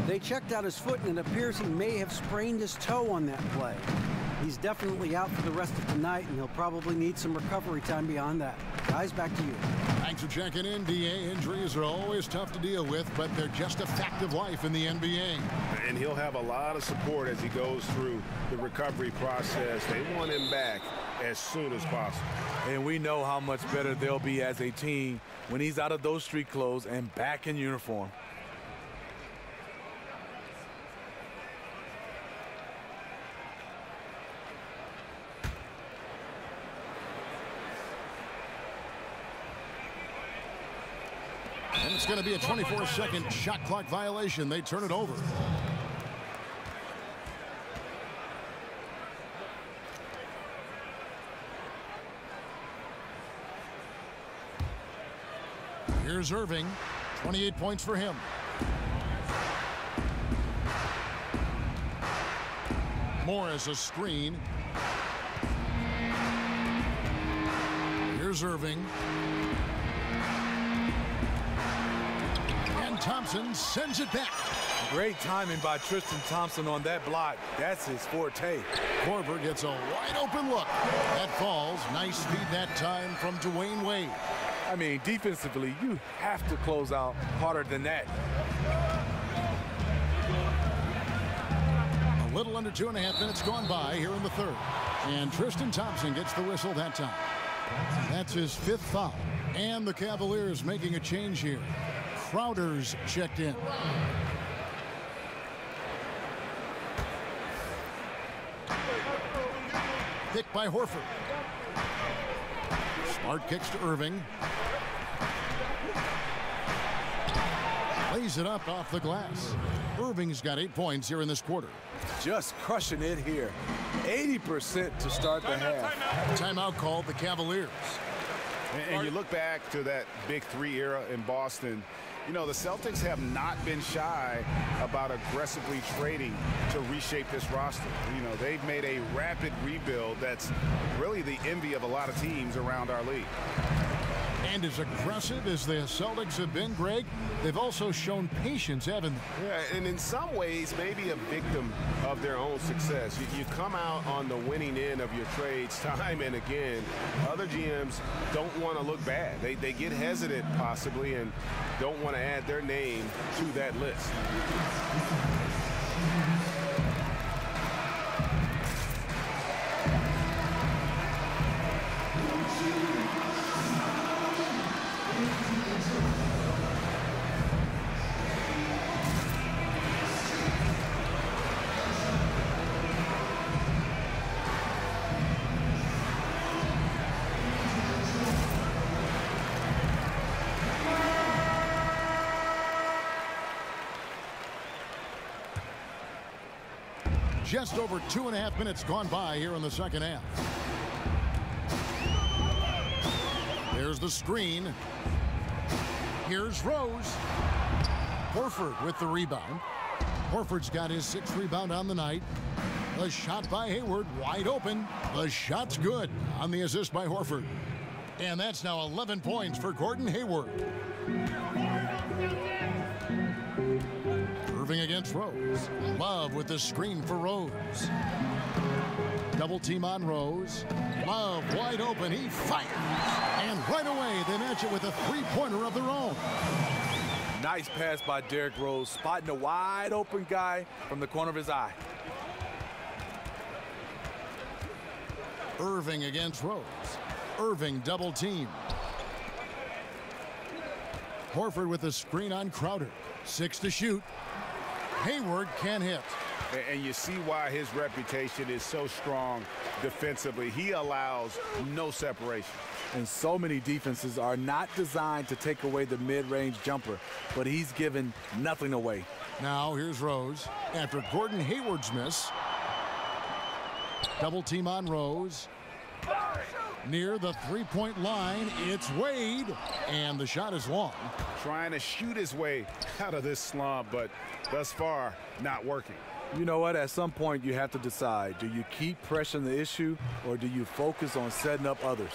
They checked out his foot, and it appears he may have sprained his toe on that play. He's definitely out for the rest of the night, and he'll probably need some recovery time beyond that. Guys, back to you. Thanks for checking in, DA. Injuries are always tough to deal with, but they're just a fact of life in the NBA. And he'll have a lot of support as he goes through the recovery process. They want him back as soon as possible. And we know how much better they'll be as a team when he's out of those street clothes and back in uniform. And it's going to be a 24-second shot clock violation. They turn it over. Here's Irving. 28 points for him. Morris a screen. Here's Irving. Thompson sends it back. Great timing by Tristan Thompson on that block. That's his forte. Korver gets a wide open look. That falls. Nice speed that time from Dwayne Wade. I mean, defensively, you have to close out harder than that. A little under 2.5 minutes gone by here in the third. And Tristan Thompson gets the whistle that time. That's his 5th foul. And the Cavaliers making a change here. Crowder's checked in. Pick by Horford. Smart kicks to Irving. Lays it up off the glass. Irving's got 8 points here in this quarter. Just crushing it here. 80% to start the half. Timeout called the Cavaliers. And you look back to that Big Three era in Boston, you know, the Celtics have not been shy about aggressively trading to reshape this roster. You know, they've made a rapid rebuild that's really the envy of a lot of teams around our league. And as aggressive as the Celtics have been, Greg, they've also shown patience, haven't they? Yeah, and in some ways, maybe a victim of their own success. You come out on the winning end of your trades time and again. Other GMs don't want to look bad. They get hesitant, possibly, and don't want to add their name to that list. Just over 2.5 minutes gone by here in the second half. There's the screen. Here's Rose. Horford with the rebound. Horford's got his 6th rebound on the night. The shot by Hayward, wide open. The shot's good on the assist by Horford. And that's now 11 points for Gordon Hayward. Irving against Rose. Love with the screen for Rose. Double team on Rose. Love wide open. He fires. And right away they match it with a three-pointer of their own. Nice pass by Derrick Rose, spotting a wide open guy from the corner of his eye. Irving against Rose. Irving double team. Horford with the screen on Crowder. 6 to shoot. Hayward can't hit. And you see why his reputation is so strong defensively. He allows no separation. And so many defenses are not designed to take away the mid-range jumper, but he's given nothing away. Now here's Rose after Gordon Hayward's miss. Double team on Rose. Near the three-point line, it's Wade, and the shot is long. Trying to shoot his way out of this slump, but thus far, not working. You know what? At some point, you have to decide. Do you keep pressing the issue, or do you focus on setting up others?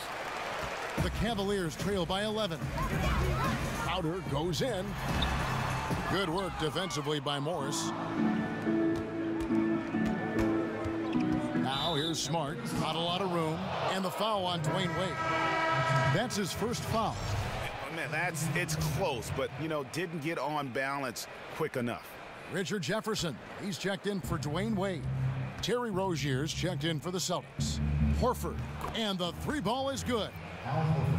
The Cavaliers trail by 11. Crowder goes in. Good work defensively by Morris. Now here's Smart. Not a lot of room. And the foul on Dwayne Wade. That's his first foul. Man, it's close, but, you know, didn't get on balance quick enough. Richard Jefferson. He's checked in for Dwayne Wade. Terry Rozier's checked in for the Celtics. Horford. And the three ball is good.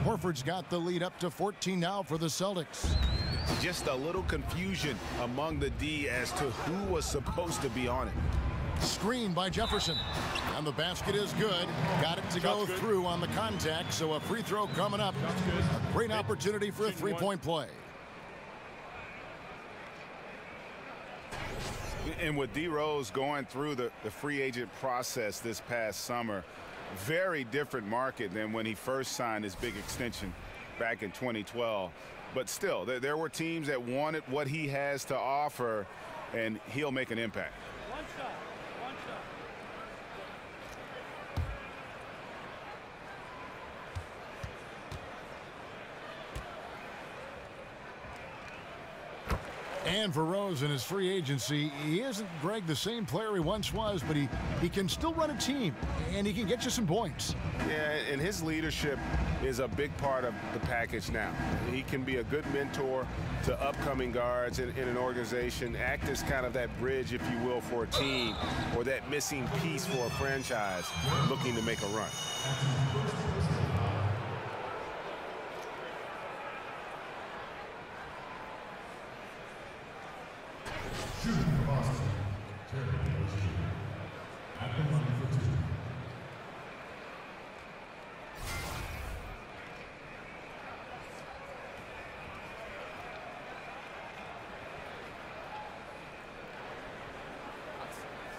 Horford's got the lead up to 14 now for the Celtics. Just a little confusion among the D as to who was supposed to be on it. Screen by Jefferson. And the basket is good. Got it to go through on the contact, so a free throw coming up. A great opportunity for a three-point play. And with DRose going through the free agent process this past summer, very different market than when he first signed his big extension back in 2012. But still, there were teams that wanted what he has to offer, and he'll make an impact. One shot. And for Rose in his free agency, he isn't, Greg, the same player he once was, but he can still run a team, and he can get you some points. Yeah, and his leadership is a big part of the package now. He can be a good mentor to upcoming guards in an organization, act as kind of that bridge, if you will, for a team, or that missing piece for a franchise looking to make a run.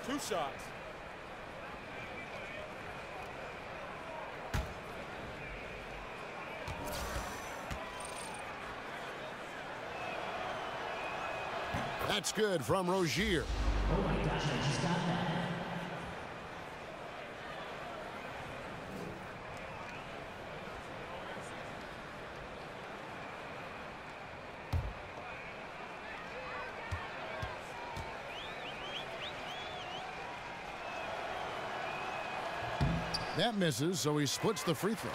Two shots. That's good from Rozier. Oh my gosh, I just got that. That misses, so he splits the free throws.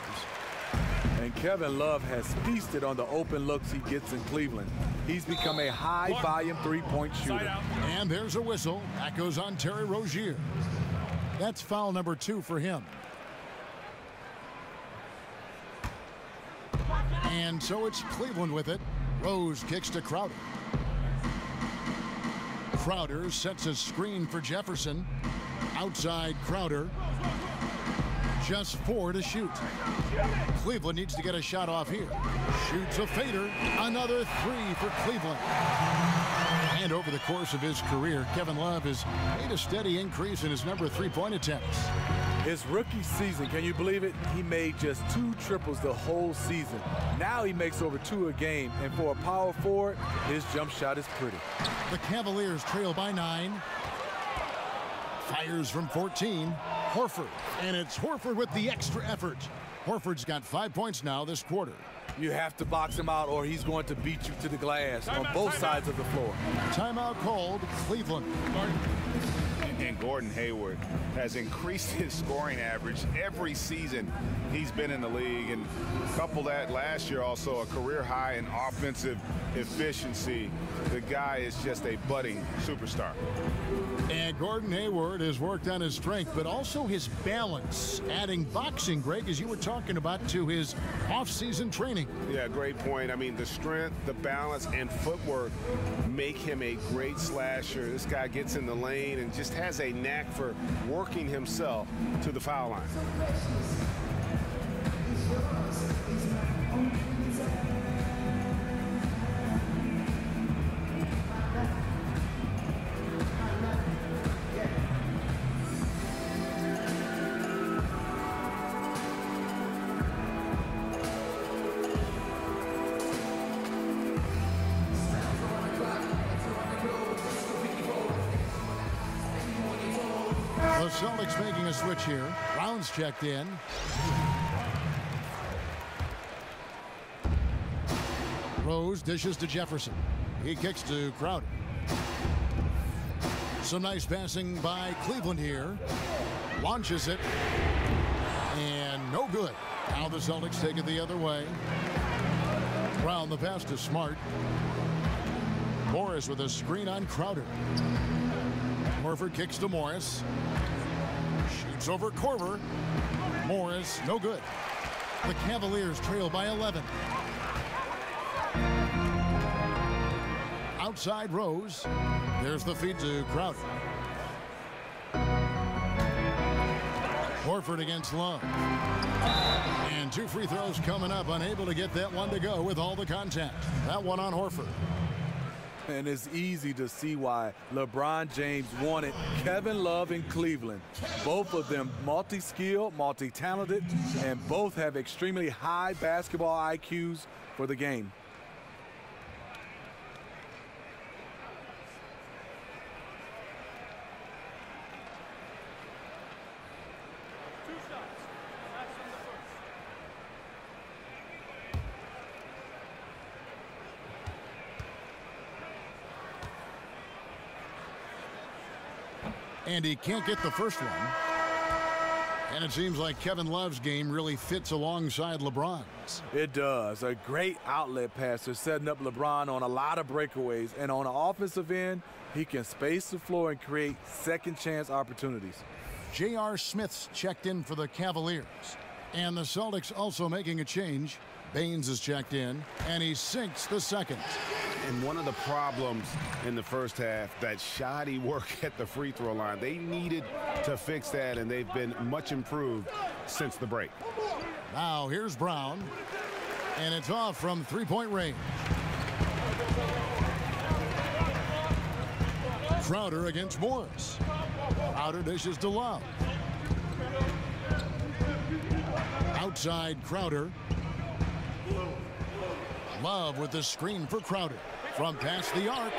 And Kevin Love has feasted on the open looks he gets in Cleveland. He's become a high-volume three-point shooter. And there's a whistle. That goes on Terry Rozier. That's foul number 2 for him. And so it's Cleveland with it. Rose kicks to Crowder. Crowder sets a screen for Jefferson. Outside Crowder. Just 4 to shoot. Cleveland needs to get a shot off here. Shoots a fader. Another 3 for Cleveland. And over the course of his career, Kevin Love has made a steady increase in his number of three-point attempts. His rookie season, can you believe it? He made just 2 triples the whole season. Now he makes over 2 a game, and for a power forward, his jump shot is pretty. The Cavaliers trail by 9. Fires from 14. Horford. And it's Horford with the extra effort. Horford's got 5 points now this quarter. You have to box him out or he's going to beat you to the glass on both sides of the floor. Timeout called, Cleveland. And Gordon Hayward has increased his scoring average every season he's been in the league. And couple that last year also a career high in offensive efficiency. The guy is just a budding superstar. And Gordon Hayward has worked on his strength, but also his balance, adding boxing, Greg, as you were talking about, to his off-season training. Yeah, great point. I mean, the strength, the balance, and footwork make him a great slasher. This guy gets in the lane and just has a knack for working himself to the foul line. The Celtics making a switch here. Brown's checked in. Rose dishes to Jefferson. He kicks to Crowder. Some nice passing by Cleveland here. Launches it. And no good. Now the Celtics take it the other way. Brown the pass to Smart. Morris with a screen on Crowder. Horford kicks to Morris. Shoots over Korver. Morris, no good. The Cavaliers trail by 11. Outside Rose. There's the feed to Crowder. Horford against Love. And 2 free throws coming up. Unable to get that one to go with all the contact. That one on Horford. And it's easy to see why LeBron James wanted Kevin Love in Cleveland. Both of them multi-skilled, multi-talented, and both have extremely high basketball IQs for the game. And he can't get the first one. And it seems like Kevin Love's game really fits alongside LeBron's. It does. A great outlet passer, setting up LeBron on a lot of breakaways. And on the offensive end, he can space the floor and create second chance opportunities. J.R. Smith's checked in for the Cavaliers. And the Celtics also making a change. Baines is checked in, and he sinks the second. And one of the problems in the first half, that shoddy work at the free throw line. They needed to fix that, and they've been much improved since the break. Now here's Brown, and it's off from three-point range. Crowder against Morris. Crowder dishes to Love. Outside Crowder. Love with the screen for Crowder. From past the arc.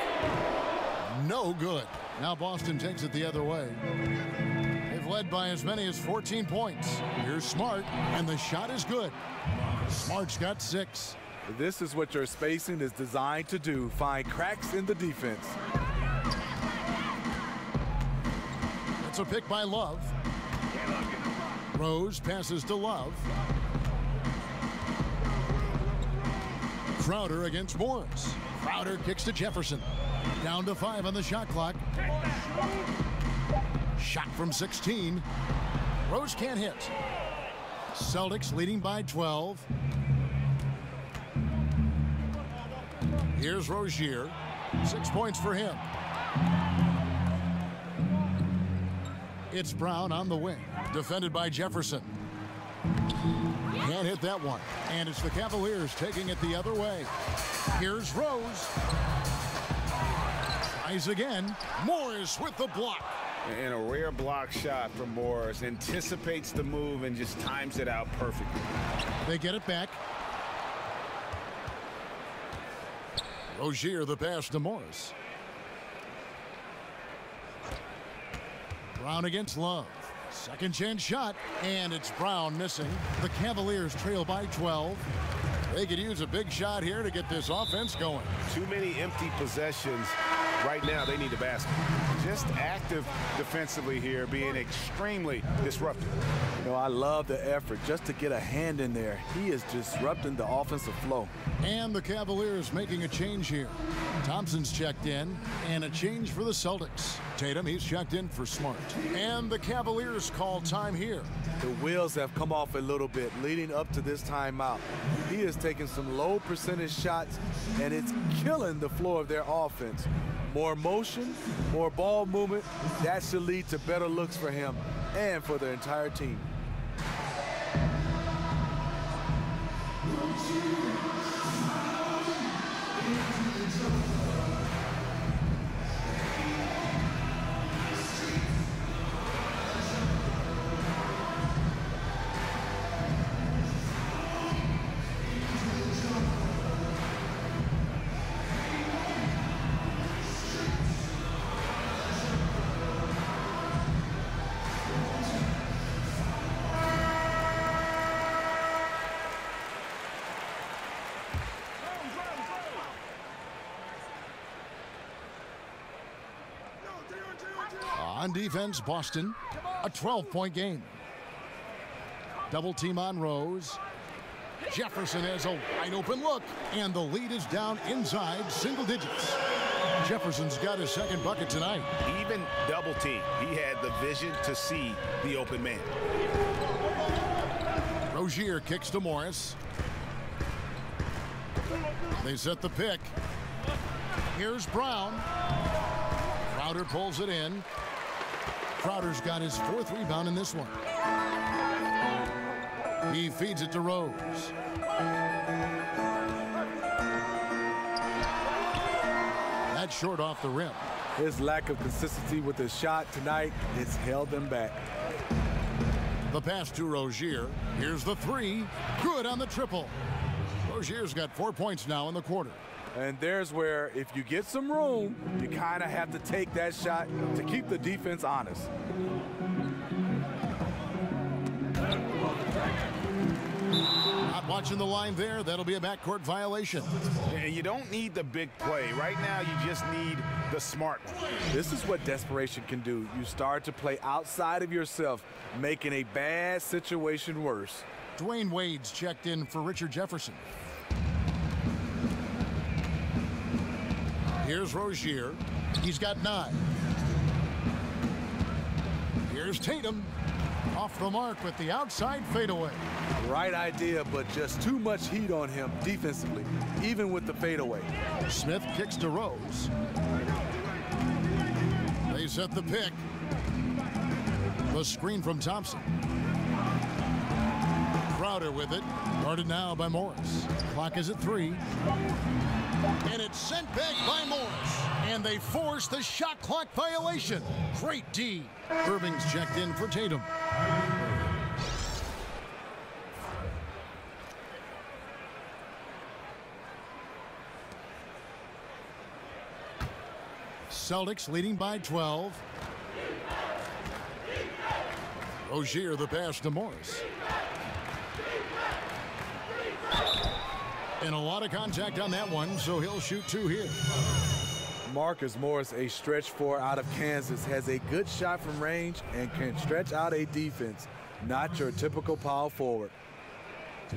No good. Now Boston takes it the other way. They've led by as many as 14 points. Here's Smart, and the shot is good. Smart's got 6. This is what your spacing is designed to do. Find cracks in the defense. It's a pick by Love. Rose passes to Love. Crowder against Morris. Crowder kicks to Jefferson. Down to 5 on the shot clock. Shot from 16. Rose can't hit. Celtics leading by 12. Here's Rozier. 6 points for him. It's Brown on the wing. Defended by Jefferson. Can't hit that one. And it's the Cavaliers taking it the other way. Here's Rose. Tries again. Morris with the block. And a rare block shot from Morris. Anticipates the move and just times it out perfectly. They get it back. Rozier the pass to Morris. Brown against Love. Second chance shot, and it's Brown missing. The Cavaliers trail by 12. They could use a big shot here to get this offense going. Too many empty possessions. Right now, they need a basket. Just active defensively here, being extremely disruptive. You know, I love the effort just to get a hand in there. He is disrupting the offensive flow. And the Cavaliers making a change here. Thompson's checked in, and a change for the Celtics. Tatum, he's checked in for Smart. And the Cavaliers call time here. The wheels have come off a little bit leading up to this timeout. He is taking some low percentage shots, and it's killing the flow of their offense. More motion, more ball movement, that should lead to better looks for him and for the entire team. On defense, Boston, a 12-point game. Double team on Rose. Jefferson has a wide open look, and the lead is down inside single digits. Jefferson's got his second bucket tonight. Even double team, he had the vision to see the open man. Rozier kicks to Morris. They set the pick. Here's Brown. Crowder pulls it in. Crowder's got his 4th rebound in this one. He feeds it to Rose. That's short off the rim. His lack of consistency with his shot tonight has held them back. The pass to Rozier. Here's the 3. Good on the triple. Rozier's got 4 points now in the quarter. And there's where, if you get some room, you kind of have to take that shot to keep the defense honest. Not watching the line there. That'll be a backcourt violation. And you don't need the big play. Right now, you just need the smart one. This is what desperation can do. You start to play outside of yourself, making a bad situation worse. Dwayne Wade's checked in for Richard Jefferson. Here's Rozier. He's got 9. Here's Tatum. Off the mark with the outside fadeaway. Right idea, but just too much heat on him defensively, even with the fadeaway. Smith kicks to Rose. They set the pick. The screen from Thompson. Crowder with it. Guarded now by Morris. Clock is at 3. And it's sent back by Morris. And they force the shot clock violation. Great D. Irving's checked in for Tatum. Celtics leading by 12. Rozier the pass to Morris. And a lot of contact on that one, so he'll shoot 2 here. Marcus Morris, a stretch 4 out of Kansas, has a good shot from range and can stretch out a defense. Not your typical power forward.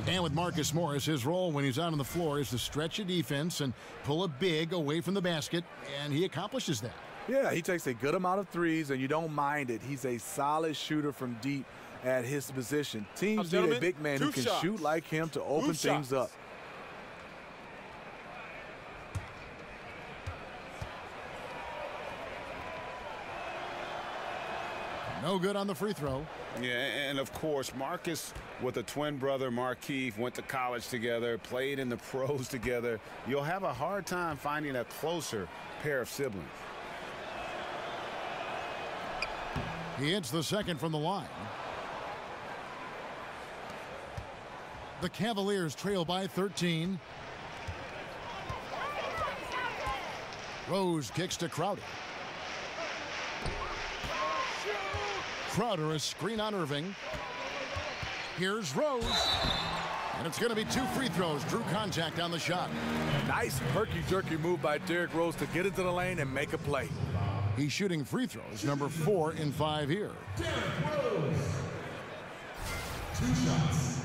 And with Marcus Morris, his role when he's out on the floor is to stretch a defense and pull a big away from the basket, and he accomplishes that. Yeah, he takes a good amount of threes, and you don't mind it. He's a solid shooter from deep at his position. Teams need a big man who can shoot like him to open things up. No good on the free throw. Yeah, and of course, Marcus with a twin brother, Markeith, went to college together, played in the pros together. You'll have a hard time finding a closer pair of siblings. He hits the second from the line. The Cavaliers trail by 13. Rose kicks to Crowder. Crowder, a screen on Irving. Here's Rose. And it's going to be 2 free throws. Drew contact on the shot. Nice herky-jerky move by Derrick Rose to get into the lane and make a play. He's shooting free throws, number 4 in 5 here. Derrick Rose. 2 shots.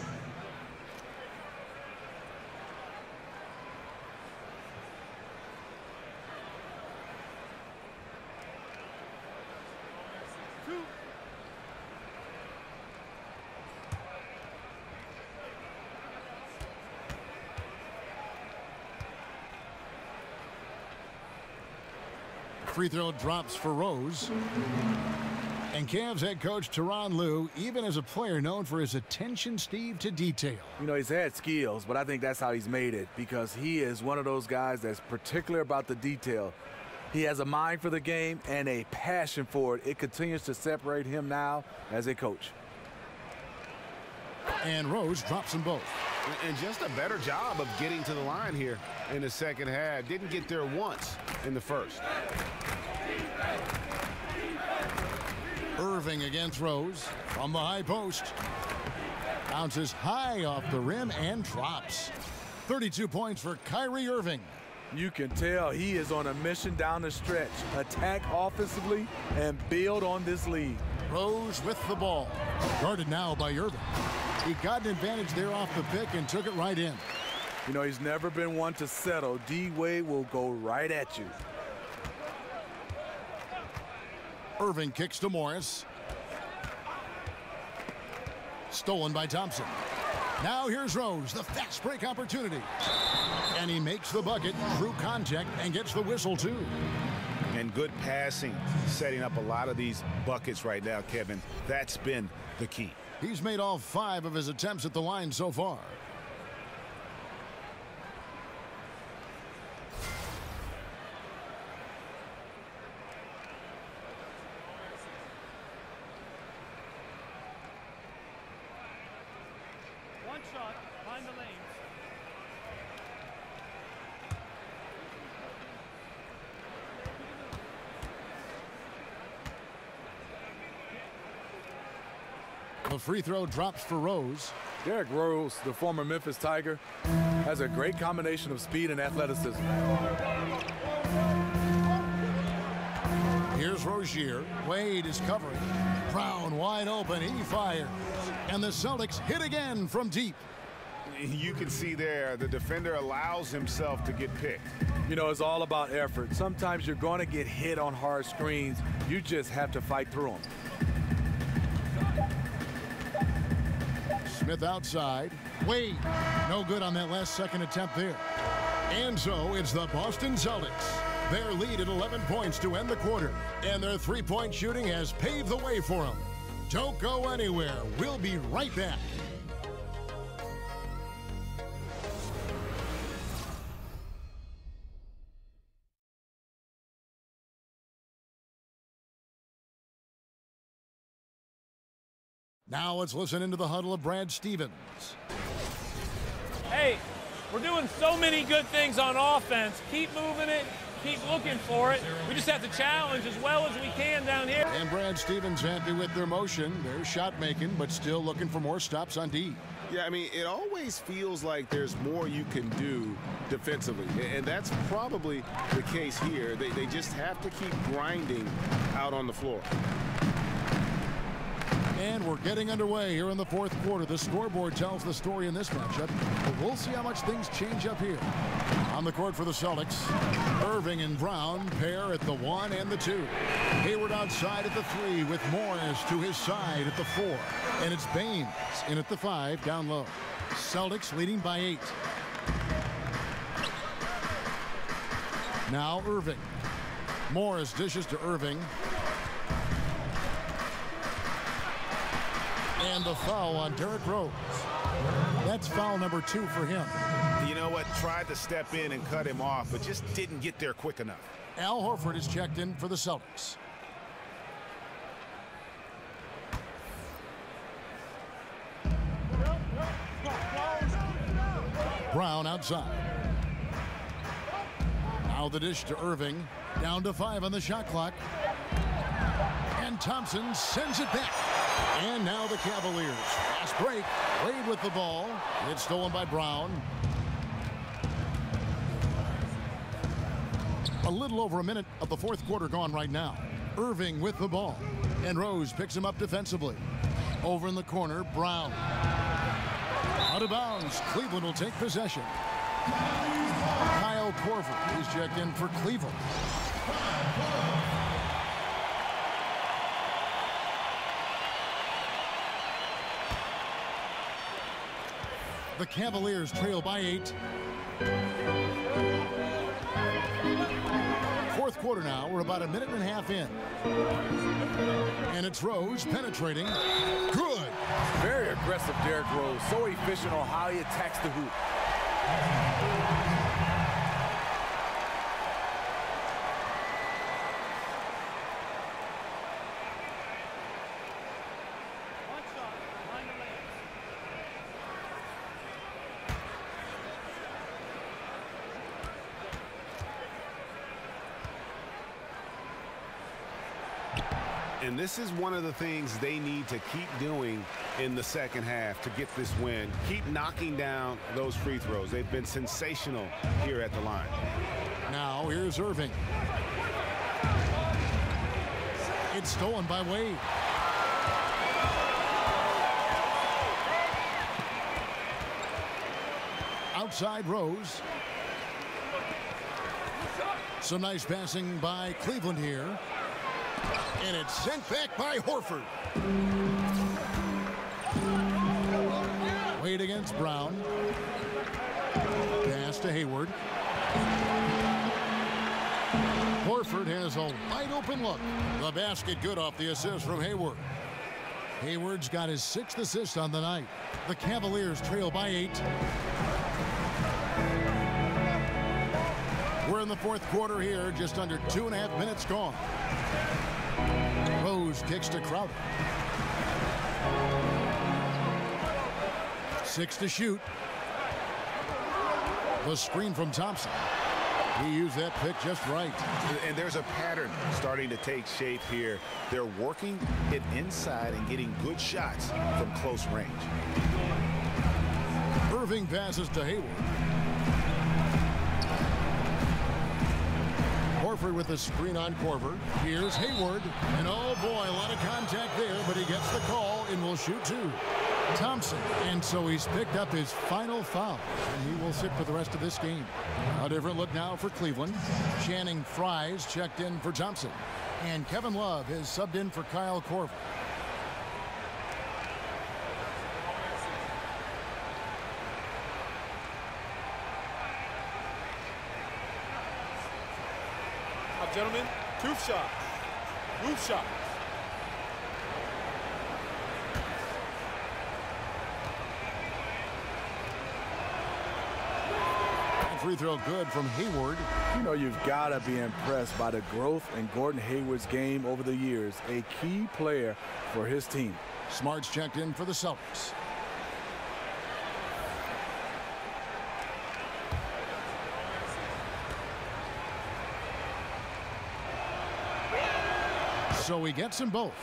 Free throw drops for Rose. And Cavs head coach Tyronn Lue, even as a player known for his attention, Steve, to detail. You know, he's had skills, but I think that's how he's made it, because he is one of those guys that's particular about the detail. He has a mind for the game and a passion for it. It continues to separate him now as a coach. And Rose drops them both. And just a better job of getting to the line here in the second half. Didn't get there once in the first. Irving against Rose from the high post. Bounces high off the rim and drops. 32 points for Kyrie Irving. You can tell he is on a mission down the stretch. Attack offensively and build on this lead. Rose with the ball. Guarded now by Irving. He got an advantage there off the pick and took it right in. You know, he's never been one to settle. D-Wade will go right at you. Irving kicks to Morris. Stolen by Thompson. Now here's Rose, the fast break opportunity. And he makes the bucket through contact and gets the whistle too. And good passing, setting up a lot of these buckets right now, Kevin. That's been the key. He's made all 5 of his attempts at the line so far. One shot, find the lanes. The free throw drops for Rose. Derrick Rose, the former Memphis Tiger, has a great combination of speed and athleticism. Here's Rozier. Wade is covering. Brown wide open. He fires. And the Celtics hit again from deep. You can see there the defender allows himself to get picked. You know, it's all about effort. Sometimes you're going to get hit on hard screens. You just have to fight through them. Smith outside. Wade, no good on that last second attempt there. And so it's the Boston Celtics. Their lead at 11 points to end the quarter. And their three-point shooting has paved the way for them. Don't go anywhere. We'll be right back. Now let's listen into the huddle of Brad Stevens. Hey, we're doing so many good things on offense. Keep moving it. keep looking for it. We just have to challenge as well as we can down here. And Brad Stevens happy with their motion. They're shot making, but still looking for more stops on D. Yeah, I mean, it always feels like there's more you can do defensively, and that's probably the case here. They just have to keep grinding out on the floor. And we're getting underway here in the fourth quarter. The scoreboard tells the story in this matchup, but we'll see how much things change up here. On the court for the Celtics, Irving and Brown pair at the 1 and the 2. Hayward outside at the 3 with Morris to his side at the 4. And it's Baines in at the 5 down low. Celtics leading by 8. Now Irving. Morris dishes to Irving. And the foul on DRose. That's foul number 2 for him. You know what? Tried to step in and cut him off, but just didn't get there quick enough. Al Horford is checked in for the Celtics. Brown outside. Now the dish to Irving. Down to 5 on the shot clock. And Thompson sends it back. And now the Cavaliers. Fast break. Wade with the ball. It's stolen by Brown. A little over a minute of the fourth quarter gone right now. Irving with the ball. And Rose picks him up defensively. Over in the corner, Brown. Out of bounds. Cleveland will take possession. Kyle Korver is checked in for Cleveland. The Cavaliers trail by 8. Fourth quarter now. We're about a minute and a half in. And it's Rose penetrating. Good. Very aggressive, Rose. So efficient on how he attacks the hoop. And this is one of the things they need to keep doing in the second half to get this win. Keep knocking down those free throws. They've been sensational here at the line. Now here's Irving. It's stolen by Wade. Outside Rose. Some nice passing by Cleveland here. And it's sent back by Horford. Wade against Brown. Pass to Hayward. Horford has a wide open look. The basket good off the assist from Hayward. Hayward's got his 6th assist on the night. The Cavaliers trail by 8. We're in the fourth quarter here, just under 2.5 minutes gone. Rose kicks to Crowder. 6 to shoot. The screen from Thompson. He used that pick just right. And there's a pattern starting to take shape here. They're working it inside and getting good shots from close range. Irving passes to Hayward. Horford with the screen on Korver. Here's Hayward. And oh boy, a lot of contact there, but he gets the call and will shoot 2. Thompson. And so he's picked up his final foul. And he will sit for the rest of this game. A different look now for Cleveland. Channing Frye's checked in for Thompson. And Kevin Love is subbed in for Kyle Korver. Gentlemen, tooth shots, roof shots. Free throw good from Hayward. You know, you've got to be impressed by the growth in Gordon Hayward's game over the years. A key player for his team. Smart's checked in for the Celtics. So he gets them both.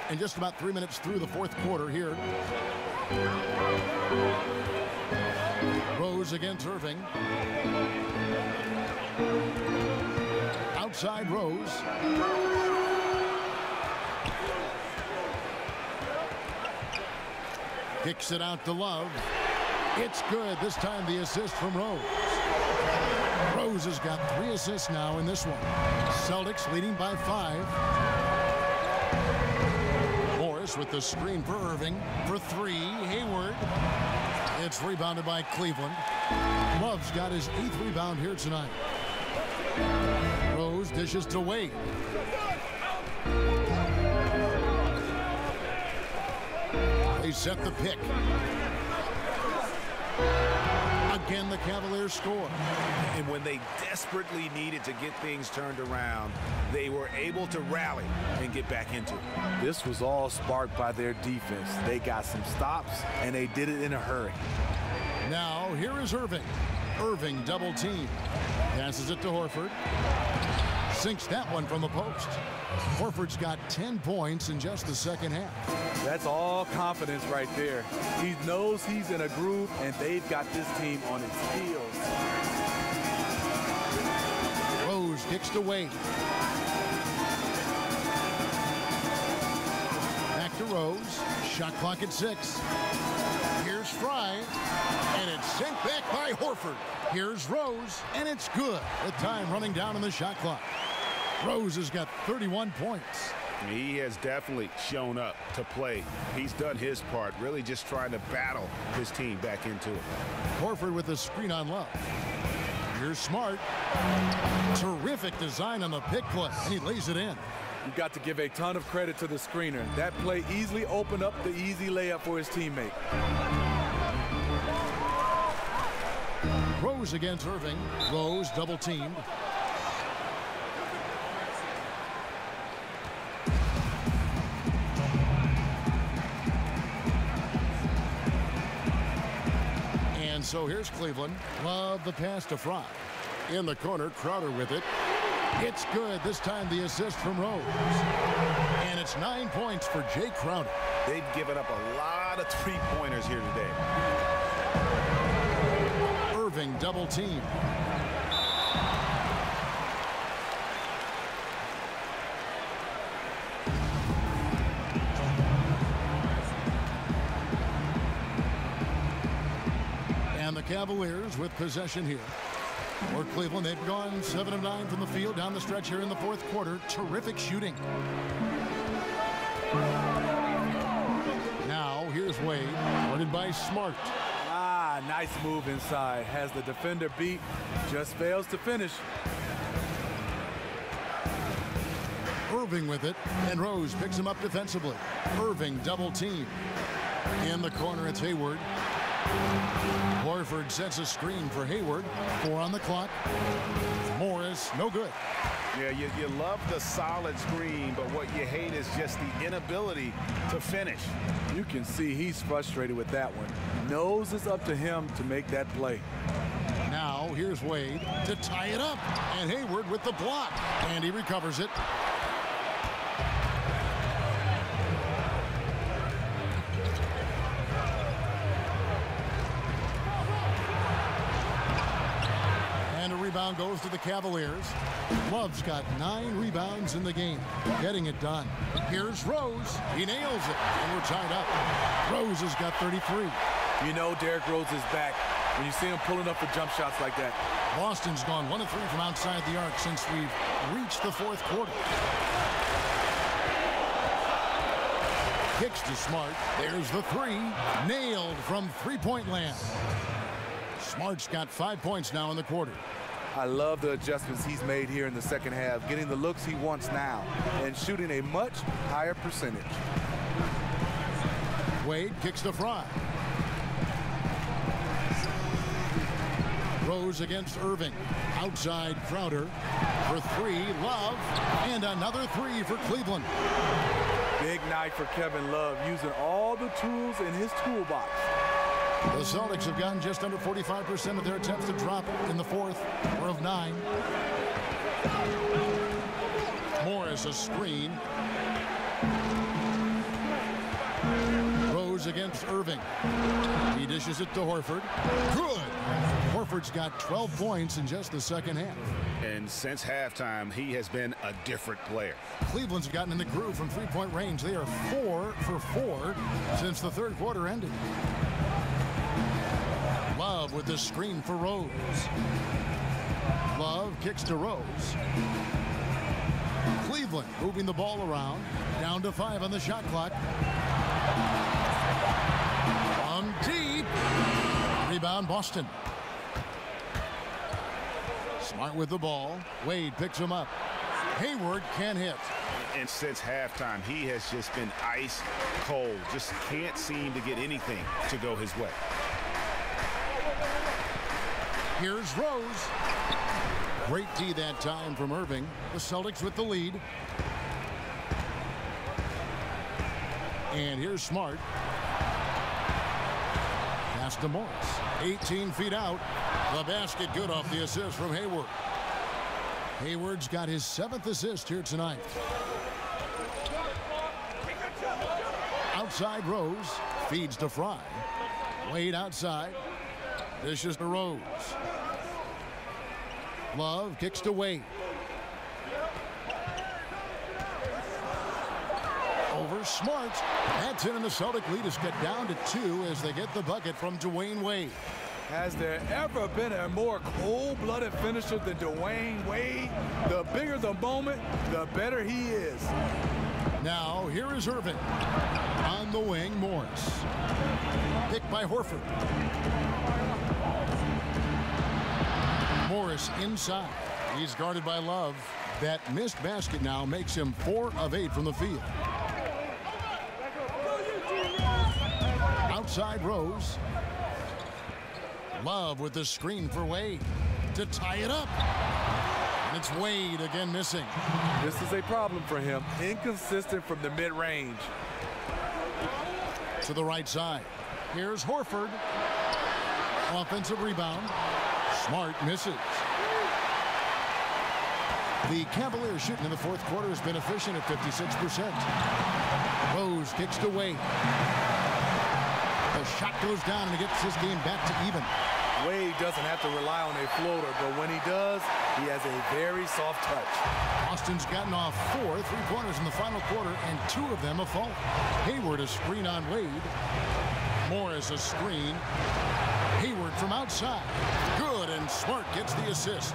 And just about 3 minutes through the fourth quarter here. Rose against Irving. Outside Rose. Kicks it out to Love. It's good. This time the assist from Rose. Rose has got 3 assists now in this one. Celtics leading by 5. Morris with the screen for Irving. For 3, Hayward. It's rebounded by Cleveland. Love's got his 8th rebound here tonight. Rose dishes to Wade. They set the pick. Again, the Cavaliers score. And when they desperately needed to get things turned around, they were able to rally and get back into it. This was all sparked by their defense. They got some stops, and they did it in a hurry. Now, here is Irving. Irving double team. Passes it to Horford. Sinks that one from the post. Horford's got 10 points in just the second half. That's all confidence right there. He knows he's in a groove, and they've got this team on its heels. Rose kicks to Wade. Back to Rose. Shot clock at 6. Here's Fry, and it's sent back by Horford. Here's Rose, and it's good. With time running down on the shot clock. Rose has got 31 points. He has definitely shown up to play. He's done his part, really just trying to battle his team back into it. Horford with the screen on Love. Here's Smart. Terrific design on the pick play, and he lays it in. You've got to give a ton of credit to the screener. That play easily opened up the easy layup for his teammate. Rose against Irving. Rose double teamed. And so here's Cleveland. Love the pass to Fry. In the corner, Crowder with it. It's good. This time the assist from Rose. And it's 9 points for Jay Crowder. They've given up a lot of three-pointers here today. Irving double team. And the Cavaliers with possession here. For Cleveland, they've gone 7 of 9 from the field down the stretch here in the fourth quarter. Terrific shooting. Now, here's Wade, guarded by Smart. Nice move inside. Has the defender beat, just fails to finish. Irving with it, and Rose picks him up defensively. Irving double team. In the corner, it's Hayward. Horford sets a screen for Hayward. 4 on the clock. Morris, no good. Yeah, you love the solid screen, but what you hate is just the inability to finish. You can see he's frustrated with that one. Knows it's up to him to make that play. Now here's Wade to tie it up, and Hayward with the block, and he recovers it. Rebound goes to the Cavaliers. Love's got 9 rebounds in the game. Getting it done. Here's Rose. He nails it. And we're tied up. Rose has got 33. You know Derrick Rose is back when you see him pulling up for jump shots like that. Boston's gone 1 of 3 from outside the arc since we've reached the fourth quarter. Kicks to Smart. There's the 3. Nailed from three-point land. Smart's got 5 points now in the quarter. I love the adjustments he's made here in the second half, getting the looks he wants now and shooting a much higher percentage. Wade kicks to Fry. Rose against Irving. Outside Crowder for 3. Love. And another 3 for Cleveland. Big night for Kevin Love, using all the tools in his toolbox. The Celtics have gotten just under 45% of their attempts to drop in the fourth. 4 of 9. Morris a screen. Rose against Irving. He dishes it to Horford. Good. Horford's got 12 points in just the second half. And since halftime, he has been a different player. Cleveland's gotten in the groove from three-point range. They are 4 for 4 since the third quarter ended. Love with the screen for Rose. Love kicks to Rose. Cleveland moving the ball around. Down to 5 on the shot clock. From deep. Rebound Boston. Smart with the ball. Wade picks him up. Hayward can't hit. And since halftime, he has just been ice cold. Just can't seem to get anything to go his way. Here's Rose. Great D that time from Irving. The Celtics with the lead. And here's Smart. Pass to Morris. 18 feet out. The basket good off the assist from Hayward. Hayward's got his 7th assist here tonight. Outside Rose. Feeds to Fry. Wade outside. Dishes to Rose. Love kicks to Wade. Over Smart. That's it, and the Celtic lead is cut down to 2 as they get the bucket from Dwayne Wade. Has there ever been a more cold-blooded finisher than Dwayne Wade? The bigger the moment, the better he is. Now, here is Irving. On the wing, Morris. Picked by Horford. Morris inside. He's guarded by Love. That missed basket now makes him 4 of 8 from the field. Outside Rose. Love with the screen for Wade to tie it up. And it's Wade again missing. This is a problem for him. Inconsistent from the mid-range. To the right side. Here's Horford. Offensive rebound. Smart misses. The Cavaliers shooting in the fourth quarter has been efficient at 56%. Rose kicks to Wade. The shot goes down and he gets his game back to even. Wade doesn't have to rely on a floater, but when he does, he has a very soft touch. Austin's gotten off 4 3-pointers in the final quarter, and 2 of them a fault. Hayward a screen on Wade. Morris a screen. Hayward from outside. Good, and Smart gets the assist.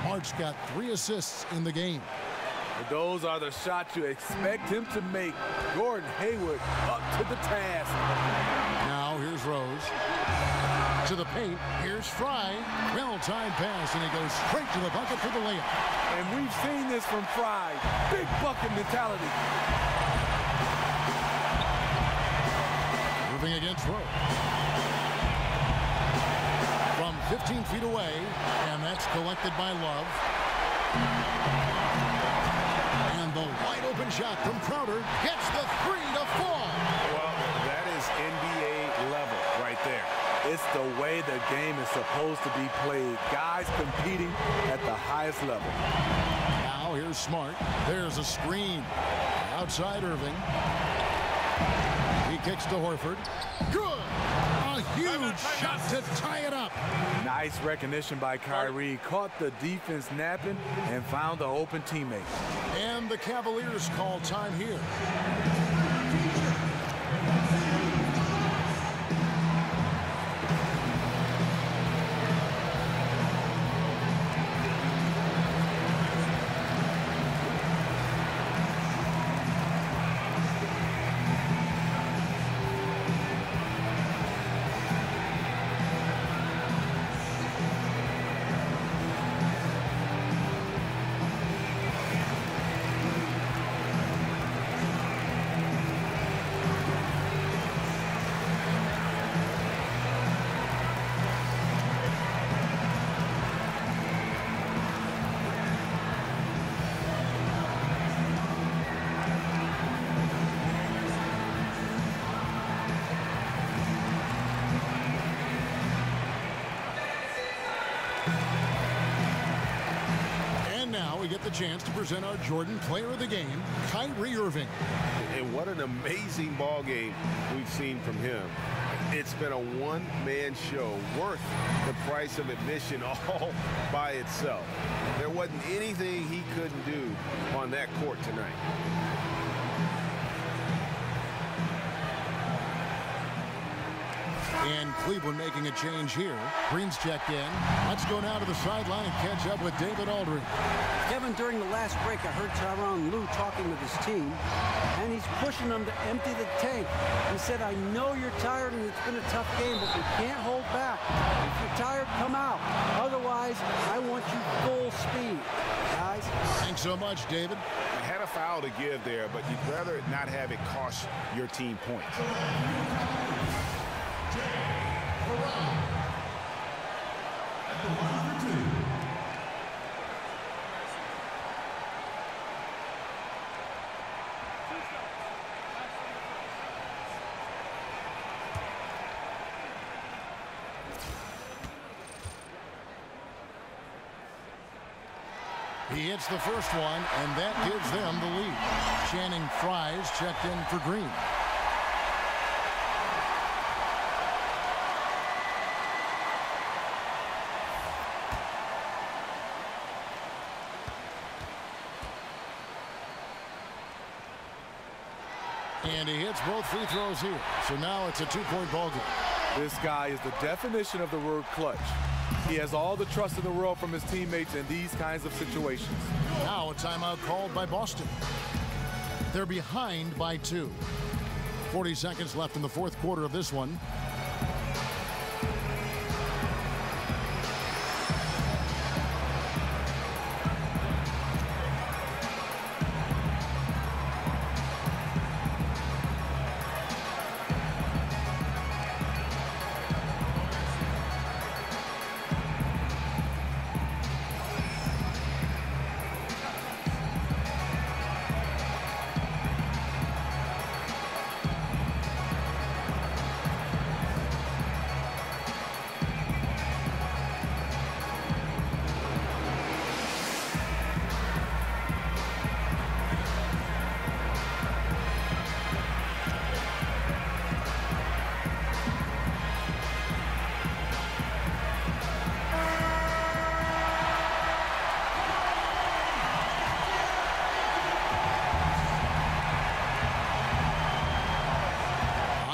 Smart's got 3 assists in the game. Those are the shots you expect him to make. Gordon Hayward up to the task. Now here's Rose. To the paint. Here's Fry. Well-timed pass, and he goes straight to the bucket for the layup. And we've seen this from Fry. Big bucket mentality. Moving against Rose. From 15 feet away, and that's collected by Love. And the wide-open shot from Crowder gets the 3 to fall. Well, that is NBA level right there. It's the way the game is supposed to be played. Guys competing at the highest level. Now here's Smart. There's a screen. Outside Irving. He kicks to Horford. Good! A huge shot to tie it up. Nice recognition by Kyrie. Caught the defense napping and found the open teammate. And the Cavaliers call time here. we get the chance to present our Jordan Player of the Game, Kyrie Irving. And what an amazing ball game we've seen from him. It's been a one-man show worth the price of admission all by itself. There wasn't anything he couldn't do on that court tonight. And Cleveland making a change here. Green's checked in. Let's go now to the sideline and catch up with David Aldridge. Kevin, during the last break, I heard Tyronn Lue talking with his team, and he's pushing them to empty the tank. He said, I know you're tired and it's been a tough game, but we can't hold back. If you're tired, come out. Otherwise, I want you full speed, guys. Thanks so much, David. You had a foul to give there, but you'd rather not have it cost your team points. At the line for 2. He hits the first one, and that gives them the lead. Channing Frye's checked in for Green. And he hits both free throws here. So now it's a two-point ball game. This guy is the definition of the word clutch. He has all the trust in the world from his teammates in these kinds of situations. Now a timeout called by Boston. They're behind by 2. 40 seconds left in the fourth quarter of this one.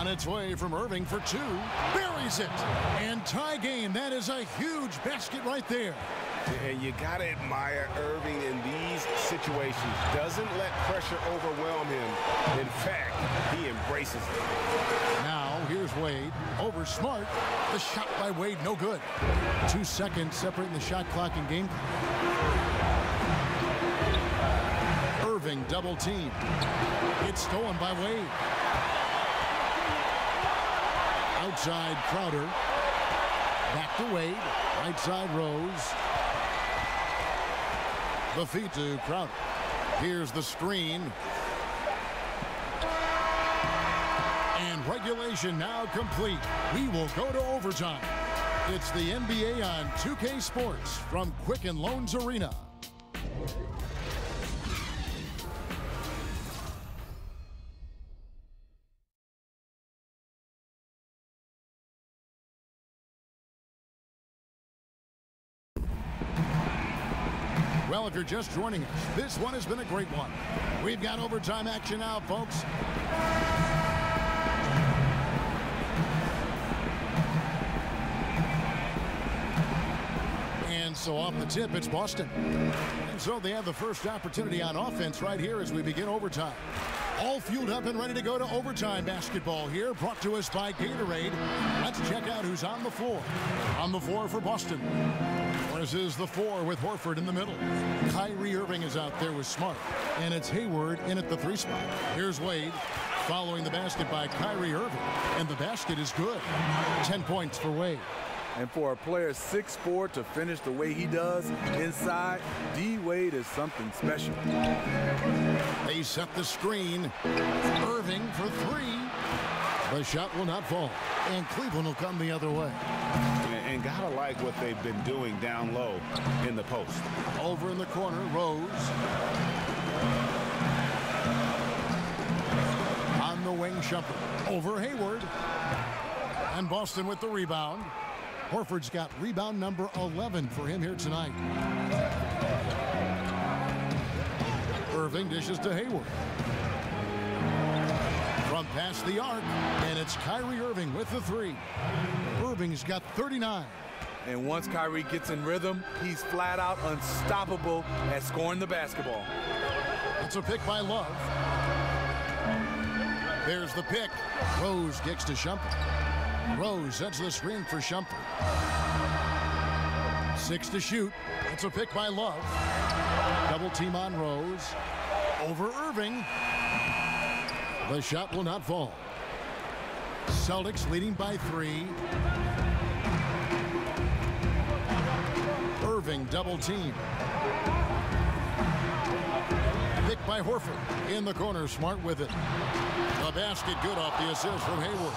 Its way from Irving for 2. Buries it. And tie game. That is a huge basket right there. And you got to admire Irving in these situations. Doesn't let pressure overwhelm him. In fact, he embraces it. Now, here's Wade. Over Smart. The shot by Wade, no good. 2 seconds separating the shot clock and game. Irving double team. It's stolen by Wade. Outside Crowder. Back to Wade. Right side Rose. The feed to Crowder. Here's the screen. And regulation now complete. We will go to overtime. It's the NBA on 2K Sports from Quicken Loans Arena. Well, if you're just joining us, this one has been a great one. We've got overtime action now, folks. And so off the tip, it's Boston. And so they have the first opportunity on offense right here as we begin overtime. All fueled up and ready to go to overtime basketball here, brought to us by Gatorade. Let's check out who's on the floor. On the floor for Boston. This is the 4 with Horford in the middle. Kyrie Irving is out there with Smart. And it's Hayward in at the 3 spot. Here's Wade following the basket by Kyrie Irving. And the basket is good. 10 points for Wade. And for a player 6'4" to finish the way he does inside, D. Wade is something special. They set the screen. Irving for 3. The shot will not fall. And Cleveland will come the other way. and gotta like what they've been doing down low in the post. Over in the corner, Rose. On the wing, Shumpert. Over Hayward. And Boston with the rebound. Horford's got rebound number 11 for him here tonight. Irving dishes to Hayward. From past the arc, and it's Kyrie Irving with the three. Irving's got 39. And once Kyrie gets in rhythm, he's flat out unstoppable at scoring the basketball. It's a pick by Love. There's the pick. Rose kicks to Shumpert. Rose sets the screen for Shumpert. 6 to shoot. It's a pick by Love. Double team on Rose. Over Irving. The shot will not fall. Celtics leading by 3. Irving double team. Picked by Horford. In the corner, Smart with it. The basket good off the assist from Hayward.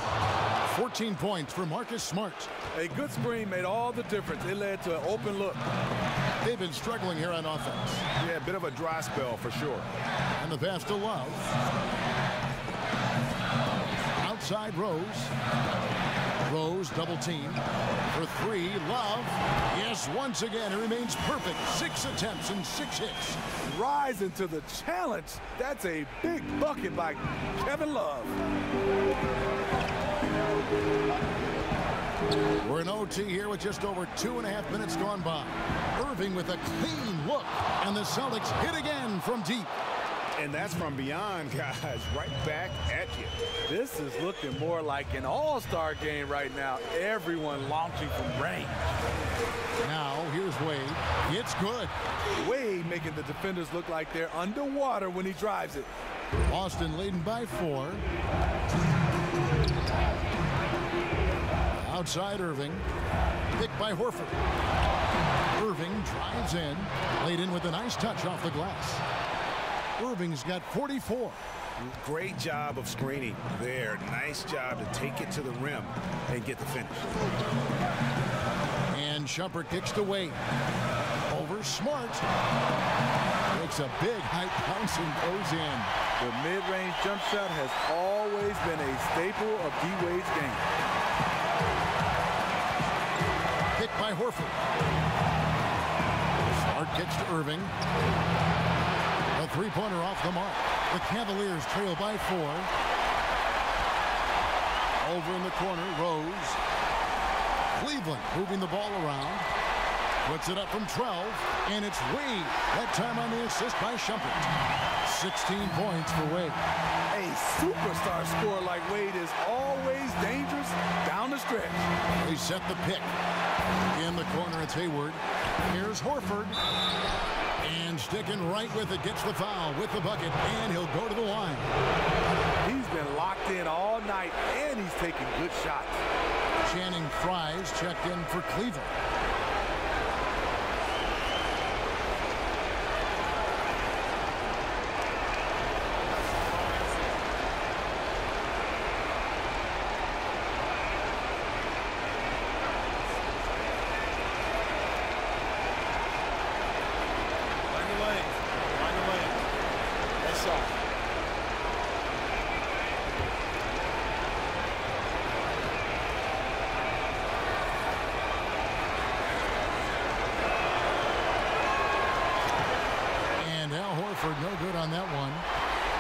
14 points for Marcus Smart. A good screen made all the difference. It led to an open look. They've been struggling here on offense. Yeah, a bit of a dry spell for sure. And the pass to Love. Outside Rose. Rose double team for 3. Love. Yes, once again, it remains perfect. 6 attempts and 6 hits. Rising to the challenge. That's a big bucket by Kevin Love. We're in OT here with just over 2.5 minutes gone by. Irving with a clean look, and the Celtics hit again from deep. And that's from beyond, guys, right back at you. This is looking more like an all-star game right now. Everyone launching from range. Now, here's Wade. It's good. Wade making the defenders look like they're underwater when he drives it. Boston leading by 4. Outside Irving. Picked by Horford. Irving drives in. Laid in with a nice touch off the glass. Irving's got 44. Great job of screening there. Nice job to take it to the rim and get the finish. And Shumpert kicks to Wade. Over Smart. Makes a big high bounce and goes in. The mid-range jump shot has always been a staple of D-Wade's game. Picked by Horford. Smart kicks to Irving. A three-pointer off the mark. The Cavaliers trail by 4. Over in the corner, Rose. Cleveland moving the ball around. Puts it up from 12, and it's Wade. That time on the assist by Shumpert. 16 points for Wade. A superstar scorer like Wade is always dangerous down the stretch. They set the pick. In the corner, it's Hayward. Here's Horford. And sticking right with it, gets the foul with the bucket, and he'll go to the line. He's been locked in all night, and he's taking good shots. Channing Frye's checked in for Cleveland. No good on that one.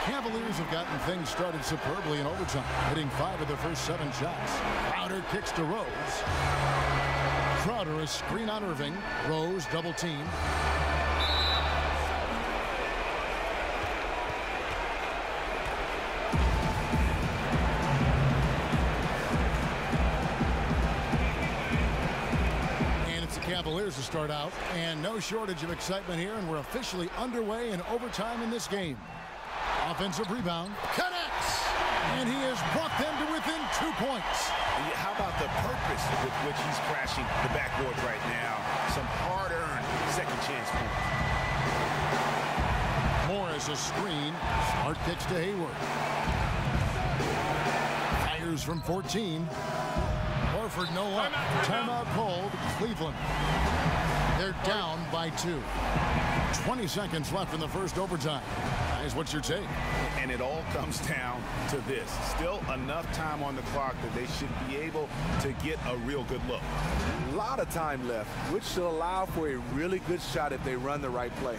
Cavaliers have gotten things started superbly in overtime, hitting 5 of their first 7 shots. Crowder kicks to Rose. Crowder a screen on Irving. Rose double team. Cavaliers to start out, and no shortage of excitement here, and we're officially underway in overtime in this game. Offensive rebound, connects, and he has brought them to within 2 points. How about the purpose with which he's crashing the backboard right now? Some hard-earned second chance points. Morris a screen. Smart kicks to Hayward. Fires from 14. Horford, no luck. Timeout called, Cleveland. They're down by 2. 20 seconds left in the first overtime. Guys, what's your take? And it all comes down to this. Still enough time on the clock that they should be able to get a real good look. A lot of time left, which should allow for a really good shot if they run the right play.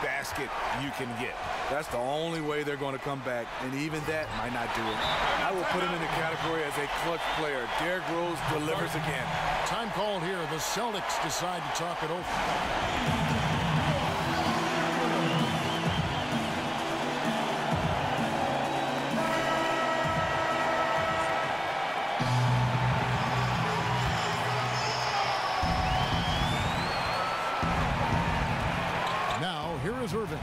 Basket you can get. That's the only way they're going to come back, and even that might not do it. I will put him in the category as a clutch player. DRose delivers again. Time called here. The Celtics decide to talk it over. Irving.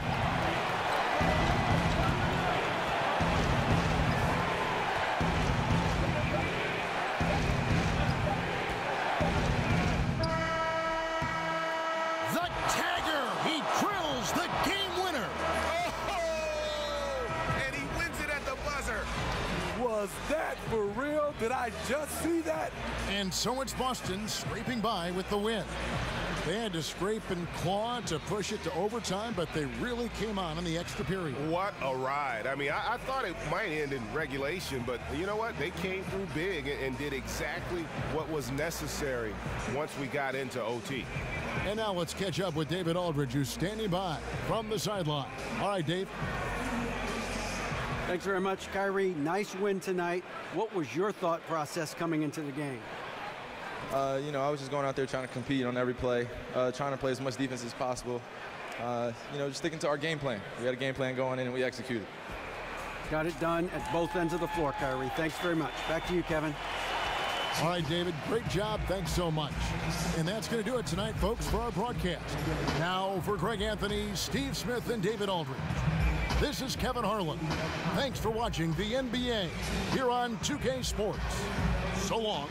The tagger. He drills the game winner. Oh, and he wins it at the buzzer. Was that for real? Did I just see that? And so it's Boston scraping by with the win. They had to scrape and claw to push it to overtime, but they really came on in the extra period. What a ride. I mean, I thought it might end in regulation, but you know what? They came through big and did exactly what was necessary once we got into OT. And now let's catch up with David Aldridge, who's standing by from the sideline. All right, Dave. Thanks very much, Kyrie. Nice win tonight. What was your thought process coming into the game? You know, I was just going out there trying to compete on every play, trying to play as much defense as possible. You know, just sticking to our game plan. We had a game plan going in, and we executed. Got it done at both ends of the floor, Kyrie. Thanks very much. Back to you, Kevin. All right, David, great job. Thanks so much. And that's going to do it tonight, folks, for our broadcast. Now, for Greg Anthony, Steve Smith, and David Aldridge, this is Kevin Harlan. Thanks for watching the NBA here on 2K Sports. So long.